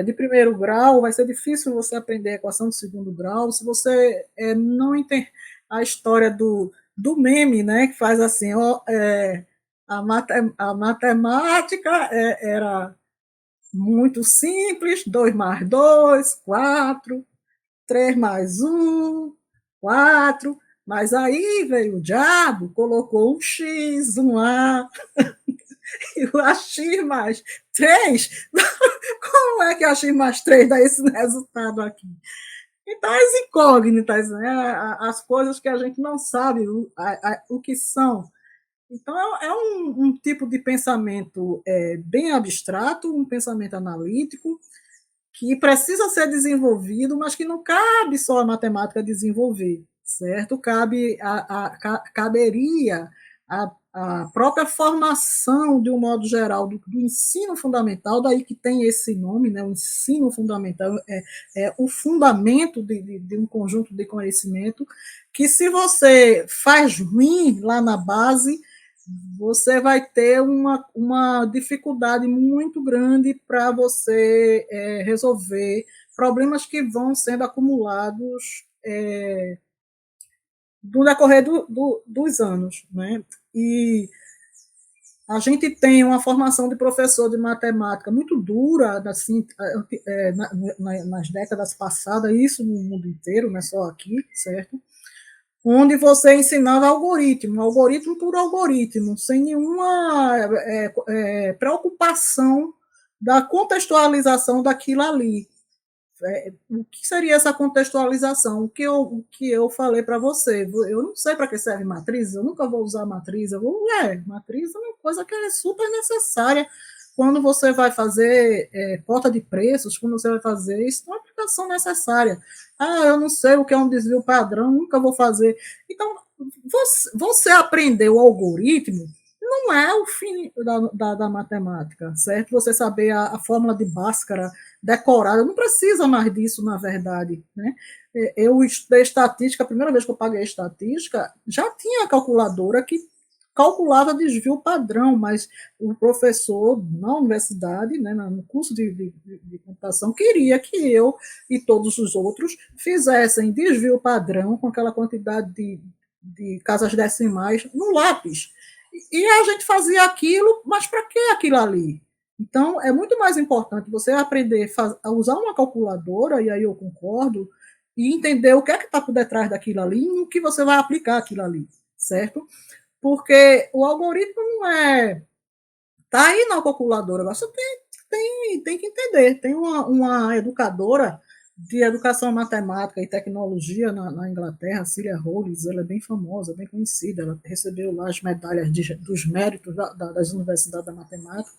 de primeiro grau, vai ser difícil você aprender a equação de segundo grau. Se você não entende a história do meme, né, que faz assim, ó, a matemática era muito simples: 2 mais 2, 4, 3 mais 1, 4, mas aí veio o diabo, colocou um X, um A, e o AX mais 3. Como é que a X mais 3 dá esse resultado aqui? Então, as incógnitas, né? As coisas que a gente não sabe o que são. Então, é um tipo de pensamento bem abstrato, um pensamento analítico, que precisa ser desenvolvido, mas que não cabe só a matemática desenvolver, certo? Caberia a própria formação, de um modo geral, do ensino fundamental, daí que tem esse nome, né? O ensino fundamental é o fundamento de um conjunto de conhecimento, que, se você faz ruim lá na base, você vai ter uma dificuldade muito grande para você resolver problemas que vão sendo acumulados no decorrer dos anos, né? E a gente tem uma formação de professor de matemática muito dura, assim, nas décadas passadas, isso no mundo inteiro, não é só aqui, certo? Onde você ensinava algoritmo por algoritmo, sem nenhuma preocupação da contextualização daquilo ali. O que seria essa contextualização? O que eu falei para você? Eu não sei para que serve matriz, eu nunca vou usar matriz. Matriz é uma coisa que é super necessária quando você vai fazer cota de preços, quando você vai fazer isso, é uma aplicação necessária. Eu não sei o que é um desvio padrão, nunca vou fazer. Então, você aprender o algoritmo não é o fim da matemática, certo? Você saber a fórmula de Bhaskara decorada, não precisa mais disso, na verdade, né? Eu estudei estatística, a primeira vez que eu paguei estatística, já tinha a calculadora que calculava desvio padrão, mas o professor na universidade, né, no curso de computação, queria que eu e todos os outros fizessem desvio padrão com aquela quantidade de casas decimais no lápis. E a gente fazia aquilo, mas para que aquilo ali? Então, é muito mais importante você aprender a usar uma calculadora, e aí eu concordo, e entender o que é que está por detrás daquilo ali e no que você vai aplicar aquilo ali, certo? Porque o algoritmo não é. Está aí na calculadora, você tem que entender. Tem uma educadora de educação matemática e tecnologia na Inglaterra, Cilia Rolls, ela é bem famosa, bem conhecida, ela recebeu lá as medalhas dos méritos das universidades da matemática.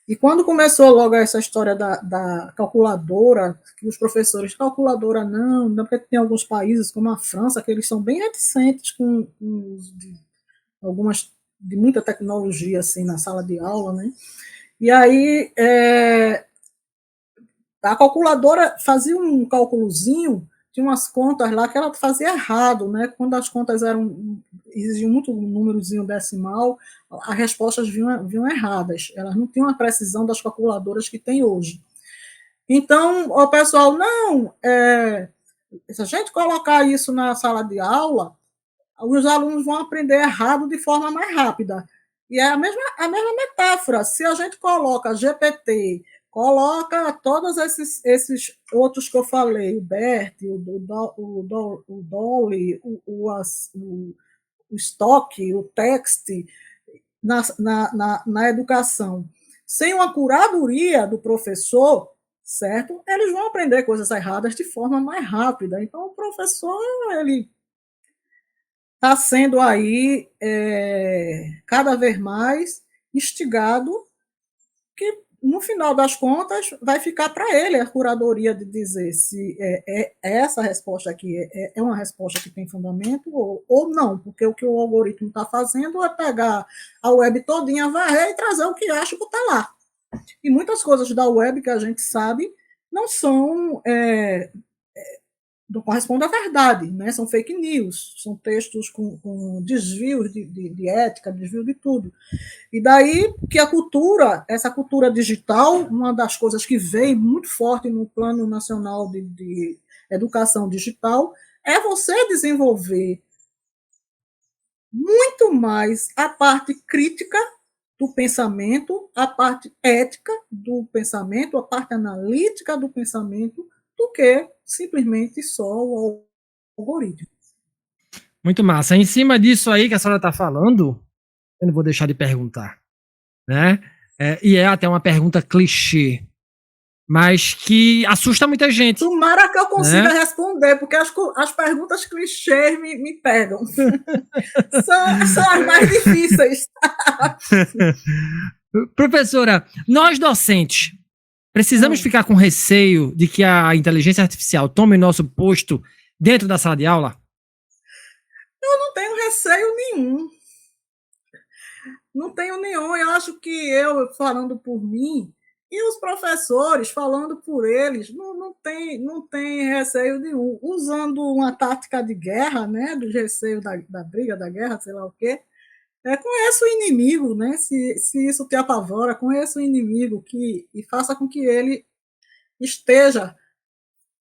E quando começou logo essa história da calculadora, que os professores, calculadora não, porque tem alguns países, como a França, que eles são bem reticentes com algumas de muita tecnologia assim na sala de aula, né? E aí a calculadora fazia um cálculozinho, tinha umas contas lá que ela fazia errado, né? Quando as contas exigiam muito um númerozinho decimal, as respostas vinham erradas. Elas não tinham a precisão das calculadoras que tem hoje. Então, o pessoal, não, Se a gente colocar isso na sala de aula, os alunos vão aprender errado de forma mais rápida. E é a mesma metáfora. Se a gente coloca GPT, coloca todos esses outros que eu falei, o BERT, o Dolly, o Stock, o Text, na educação, sem uma curadoria do professor, certo? Eles vão aprender coisas erradas de forma mais rápida. Então, o professor, ele está sendo aí cada vez mais instigado, que no final das contas vai ficar para ele a curadoria de dizer se essa resposta aqui é uma resposta que tem fundamento ou não, porque o que o algoritmo está fazendo é pegar a web todinha, varrer e trazer o que acha que está lá. E muitas coisas da web que a gente sabe não são não corresponde à verdade, né? São fake news, são textos com desvios de ética, desvio de tudo. E daí que essa cultura digital, uma das coisas que vem muito forte no Plano Nacional de Educação Digital, é você desenvolver muito mais a parte crítica do pensamento, a parte ética do pensamento, a parte analítica do pensamento, do que simplesmente só o algoritmo. Muito massa. Em cima disso aí que a senhora está falando, eu não vou deixar de perguntar, né? E é até uma pergunta clichê, mas que assusta muita gente. Tomara que eu consiga responder, porque as perguntas clichês me pegam. são as mais difíceis. Professora, nós docentes precisamos ficar com receio de que a inteligência artificial tome nosso posto dentro da sala de aula? Eu não tenho receio nenhum. Não tenho nenhum. Eu acho que eu, falando por mim, e os professores, falando por eles, não tem receio nenhum. Usando uma tática de guerra, né, do receio da briga, da guerra, sei lá o quê, conheça o inimigo, né? Se isso te apavora, conheça o inimigo e faça com que ele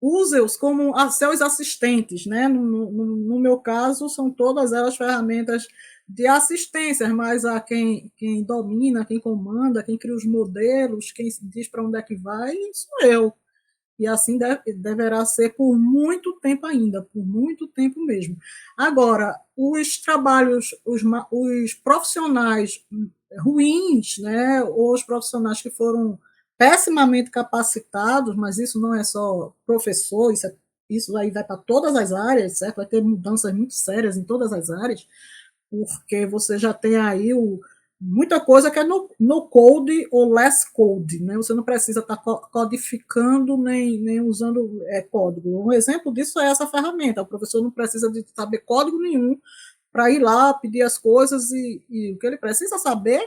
use-os como seus assistentes, né? No meu caso, são todas elas ferramentas de assistência, mas a quem domina, quem comanda, quem cria os modelos, quem diz para onde é que vai, sou eu. E assim deverá ser por muito tempo ainda, por muito tempo mesmo. Agora, os trabalhos, os profissionais ruins, né, ou os profissionais que foram pessimamente capacitados, mas isso não é só professor, isso aí vai para todas as áreas, certo? Vai ter mudanças muito sérias em todas as áreas, porque você já tem aí muita coisa que é no code ou less code, né? Você não precisa estar codificando nem usando código. Um exemplo disso é essa ferramenta. O professor não precisa de saber código nenhum para ir lá pedir as coisas e o que ele precisa saber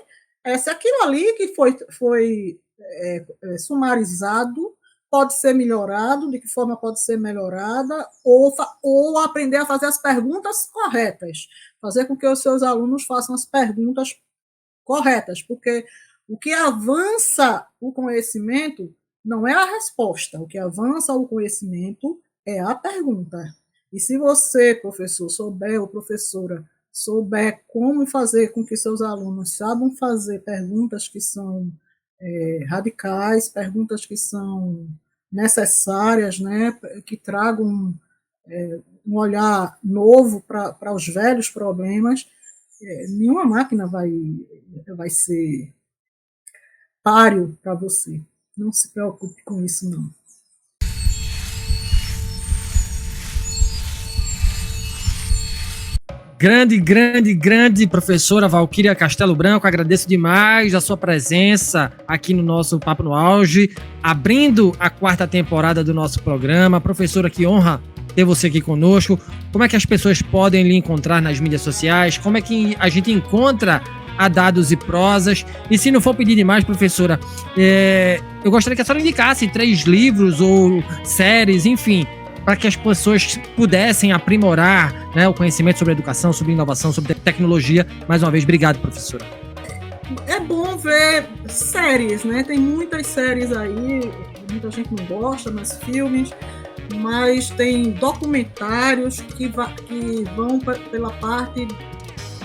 é se aquilo ali que foi sumarizado pode ser melhorado, de que forma pode ser melhorada, ou aprender a fazer as perguntas corretas, fazer com que os seus alunos façam as perguntas corretas, porque o que avança o conhecimento não é a resposta, o que avança o conhecimento é a pergunta. E se você, professor, ou professora, souber como fazer com que seus alunos saibam fazer perguntas que são radicais, perguntas que são necessárias, né, que tragam um olhar novo para os velhos problemas, nenhuma máquina vai ser páreo para você. Não se preocupe com isso, não. Grande professora Valquíria Castelo Branco, agradeço demais a sua presença aqui no nosso Papo no Auge, abrindo a 4ª temporada do nosso programa. Professora, que honra ter você aqui conosco. Como é que as pessoas podem lhe encontrar nas mídias sociais? Como é que a gente encontra a Dados e Prosas? E se não for pedir demais, professora, eu gostaria que a senhora indicasse 3 livros ou séries, enfim, para que as pessoas pudessem aprimorar, né, o conhecimento sobre educação, sobre inovação, sobre tecnologia. Mais uma vez, obrigado, professora. É bom ver séries, né? Tem muitas séries aí, muita gente não gosta, mas filmes. mas tem documentários que vão pela parte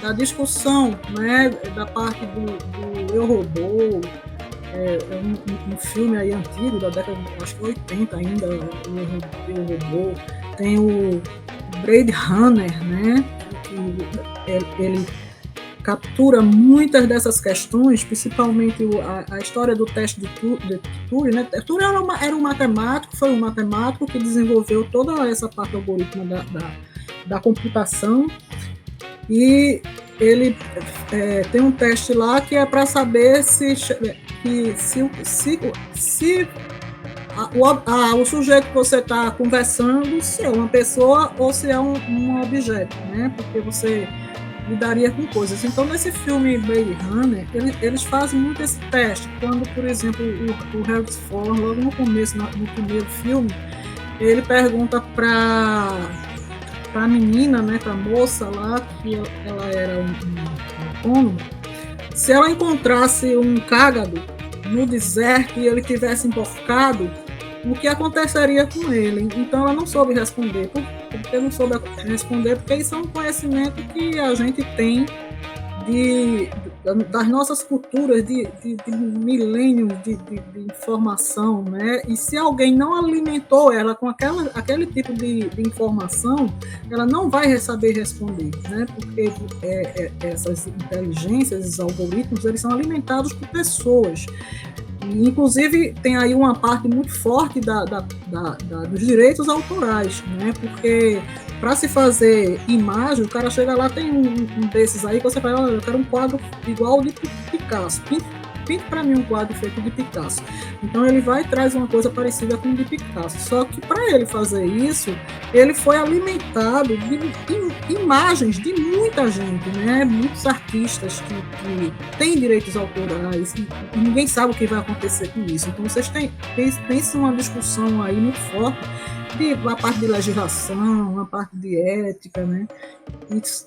da discussão, né, da parte do Eu, Robô. É um filme aí antigo, da década, acho que 80 ainda, o Eu, Robô. Tem o Blade Runner, né, que ele captura muitas dessas questões, principalmente a história do teste de Turing, né? Turing era um matemático, foi um matemático que desenvolveu toda essa parte algorítmica da computação, e ele tem um teste lá que é para saber se o sujeito que você está conversando se é uma pessoa ou se é um objeto, né? Porque você lidaria com coisas. Então, nesse filme Blade Runner, eles fazem muito esse teste. Quando, por exemplo, o Harrison Ford, logo no começo, no primeiro filme, ele pergunta para a menina, né, para a moça lá, que ela era um autônomo, se ela encontrasse um cágado no deserto e ele tivesse emborcado, o que aconteceria com ele. Então ela não soube responder. Porque não soube responder, porque isso é um conhecimento que a gente tem das nossas culturas, de milênios de informação, né? E se alguém não alimentou ela com aquele tipo de informação, ela não vai saber responder, né? Porque essas inteligências, esses algoritmos, eles são alimentados por pessoas. Inclusive, tem aí uma parte muito forte dos direitos autorais, né? Porque para se fazer imagem, o cara chega lá, tem um desses aí, que você fala, eu quero um quadro igual de Picasso. Pinte para mim um quadro feito de Picasso. Então ele vai e traz uma coisa parecida com o de Picasso. Só que para ele fazer isso, ele foi alimentado de imagens de muita gente, né? Muitos artistas que têm direitos autorais e ninguém sabe o que vai acontecer com isso. Então vocês têm uma discussão aí muito forte a parte de legislação, a parte de ética, né?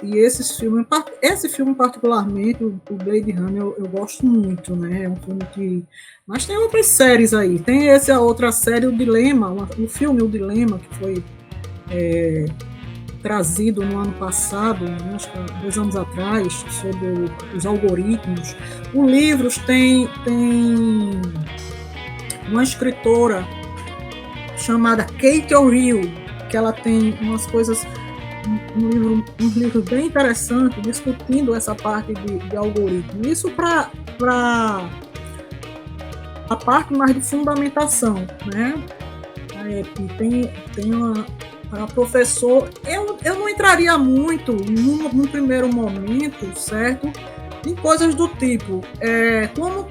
E esse filme particularmente, o Blade Runner, eu gosto muito, né? É um filme que... Mas tem outras séries aí. Tem a outra série, O Dilema, o filme O Dilema, que foi trazido no ano passado, né? Acho que 2 anos atrás, sobre os algoritmos. O livro tem uma escritora chamada Kate O'Neill, que ela tem umas coisas, um livro bem interessante, discutindo essa parte de algoritmo. Isso para a parte mais de fundamentação, né? Tem uma professor... Eu não entraria muito, num primeiro momento, certo? Em coisas do tipo, como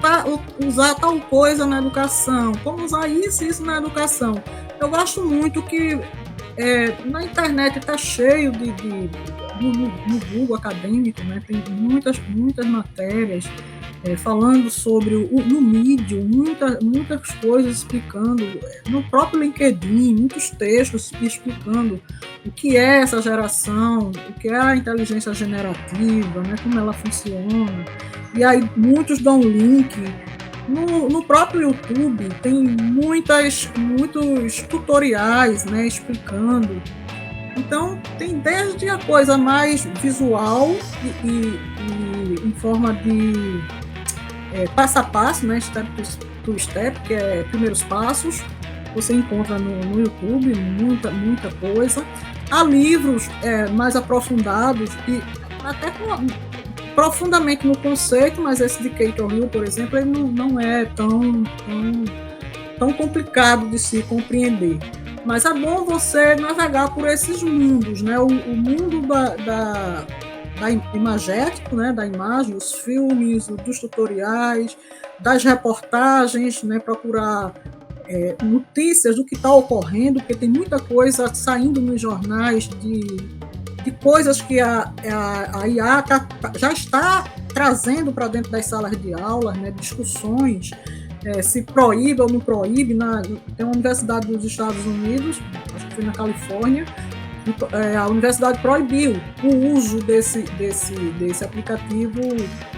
usar tal coisa na educação, como usar isso na educação. Eu gosto muito que na internet está cheio no Google acadêmico, né, tem muitas matérias falando sobre no Medium, muitas coisas explicando, no próprio LinkedIn, muitos textos explicando o que é essa geração, o que é a inteligência generativa, né, como ela funciona. E aí muitos dão link. No próprio YouTube tem muitos tutoriais, né, explicando. Então, tem desde a coisa mais visual e em forma de passo a passo, né, step to step, que é primeiros passos. Você encontra no YouTube muita coisa. Há livros mais aprofundados e até profundamente no conceito, mas esse de Kate O'Neill, por exemplo, ele não é tão complicado de se compreender. Mas é bom você navegar por esses mundos, né? O mundo da imagético, né? Da imagem, os filmes, dos tutoriais, das reportagens, né? Procurar notícias do que está ocorrendo, porque tem muita coisa saindo nos jornais de coisas que a IA já está trazendo para dentro das salas de aula, né? Discussões, se proíbe ou não proíbe. Tem uma universidade dos Estados Unidos, acho que foi na Califórnia, a universidade proibiu o uso desse aplicativo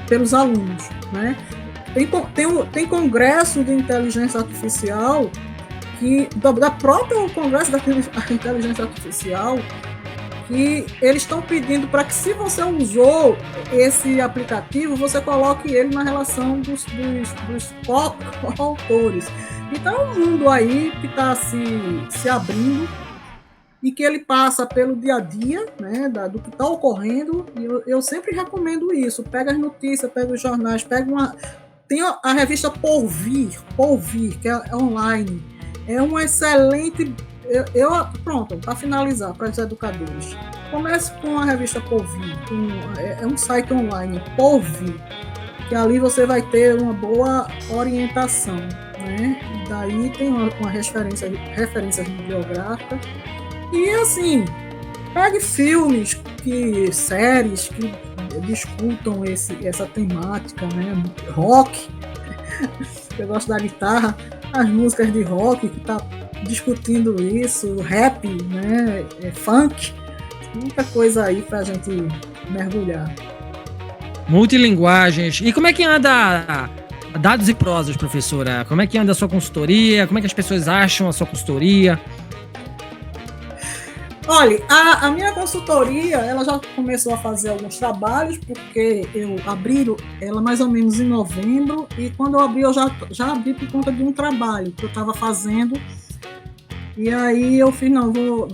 pelos alunos, né? Tem congresso de inteligência artificial da própria Congresso da Inteligência Artificial, que eles estão pedindo para que, se você usou esse aplicativo, você coloque ele na relação dos co-autores. Então é um mundo aí que está se abrindo e que ele passa pelo dia a dia, né, do que está ocorrendo, e eu sempre recomendo isso. Pega as notícias, pega os jornais, tem a revista Porvir, que é online. É um excelente... Pronto, para finalizar, para os educadores. Comece com a revista Porvir, é um site online, Porvir, que ali você vai ter uma boa orientação, né? Daí tem uma referência bibliográfica. E assim, pegue filmes, séries que discutam essa temática, né? Rock, eu gosto da guitarra, as músicas de rock que tá discutindo isso, rap, né? Funk, muita coisa aí pra gente mergulhar. Multilinguagens. E como é que anda dados e prosas, professora? Como é que anda a sua consultoria? Como é que as pessoas acham a sua consultoria? Olha, a minha consultoria, ela já começou a fazer alguns trabalhos, porque eu abri ela mais ou menos em novembro, e quando eu abri, eu já abri por conta de um trabalho que eu estava fazendo, e aí eu fiz, não, vou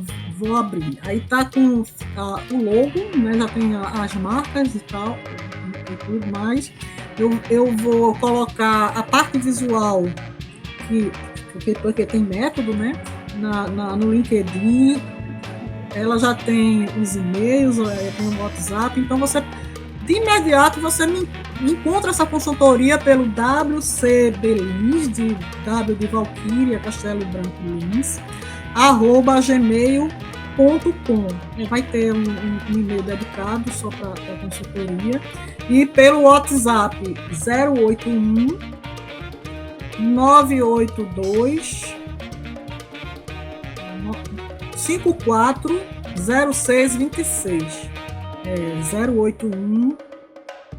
abrir. Aí tá com o logo, né, já tem as marcas e tal, e tudo mais. Eu vou colocar a parte visual, porque tem método, né, no LinkedIn. Ela já tem os e-mails, tem o WhatsApp, então de imediato você me encontra essa consultoria pelo WCB Lins, de W de Valquíria, Castelo Branco Lins, @gmail.com. Vai ter um e-mail dedicado só para a consultoria, e pelo WhatsApp 081 982 540626. 081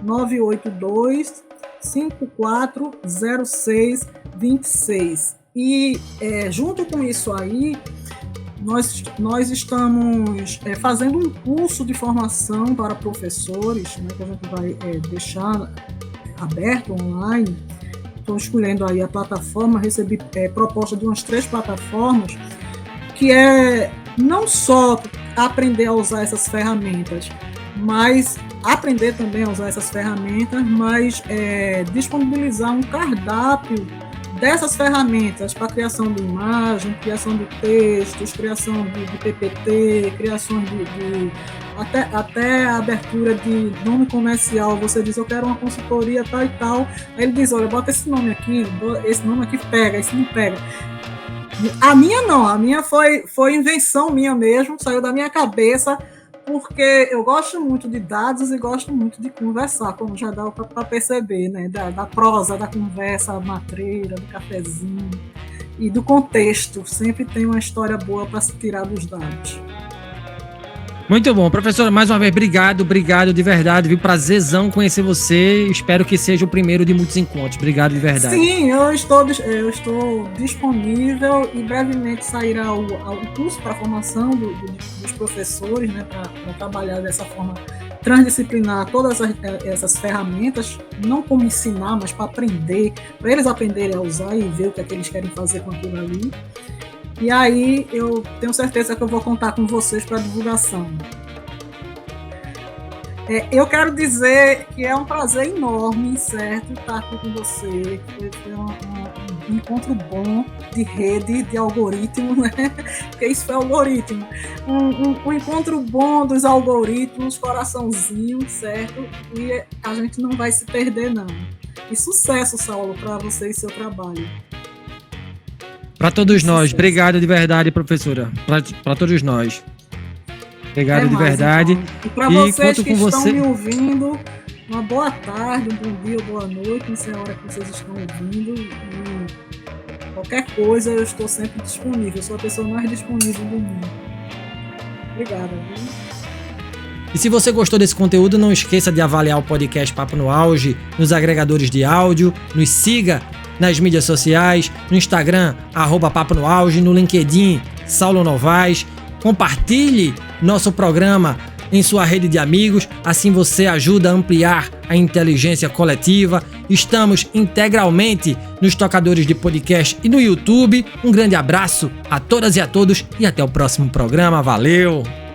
982 540626. E junto com isso aí, nós estamos fazendo um curso de formação para professores, né, que a gente vai deixar aberto online. Estou escolhendo aí a plataforma, recebi proposta de umas 3 plataformas, que é não só aprender a usar essas ferramentas, mas aprender também a usar essas ferramentas, mas disponibilizar um cardápio dessas ferramentas para criação de imagem, criação de textos, criação de PPT, criação até a abertura de nome comercial. Você diz, eu quero uma consultoria tal e tal, aí ele diz, olha, bota esse nome aqui pega, esse não pega. A minha foi invenção minha mesmo, saiu da minha cabeça, porque eu gosto muito de dados e gosto muito de conversar, como já dá para perceber, né? Da prosa, da conversa matreira, do cafezinho e do contexto. Sempre tem uma história boa para se tirar dos dados. Muito bom. Professora, mais uma vez, obrigado de verdade, viu? Prazerzão conhecer você. Espero que seja o primeiro de muitos encontros. Obrigado de verdade. Sim, eu estou disponível, e brevemente sairá o curso para a formação dos professores, né, para trabalhar dessa forma transdisciplinar todas essas ferramentas, não como ensinar, mas para aprender, para eles aprenderem a usar e ver o que é que eles querem fazer com aquilo ali. E aí eu tenho certeza que eu vou contar com vocês para divulgação. Eu quero dizer que é um prazer enorme, certo, estar aqui com você. Foi um encontro bom de rede, de algoritmo, né? Porque isso foi algoritmo. Um encontro bom dos algoritmos, coraçãozinho, certo? E a gente não vai se perder, não. E sucesso, Saulo, para você e seu trabalho. Para todos nós. Obrigado de verdade, professora. Para todos nós. Obrigado de verdade. Então. E para vocês que estão me ouvindo, uma boa tarde, um bom dia, boa noite, não sei a hora que vocês estão ouvindo. E qualquer coisa, eu estou sempre disponível. Eu sou a pessoa mais disponível do mundo. Obrigada. Viu? E se você gostou desse conteúdo, não esqueça de avaliar o podcast Papo no Auge nos agregadores de áudio. Nos siga nas mídias sociais, no Instagram, @Papo no Auge, no LinkedIn, Saulo Novaes. Compartilhe nosso programa em sua rede de amigos, assim você ajuda a ampliar a inteligência coletiva. Estamos integralmente nos tocadores de podcast e no YouTube. Um grande abraço a todas e a todos e até o próximo programa. Valeu!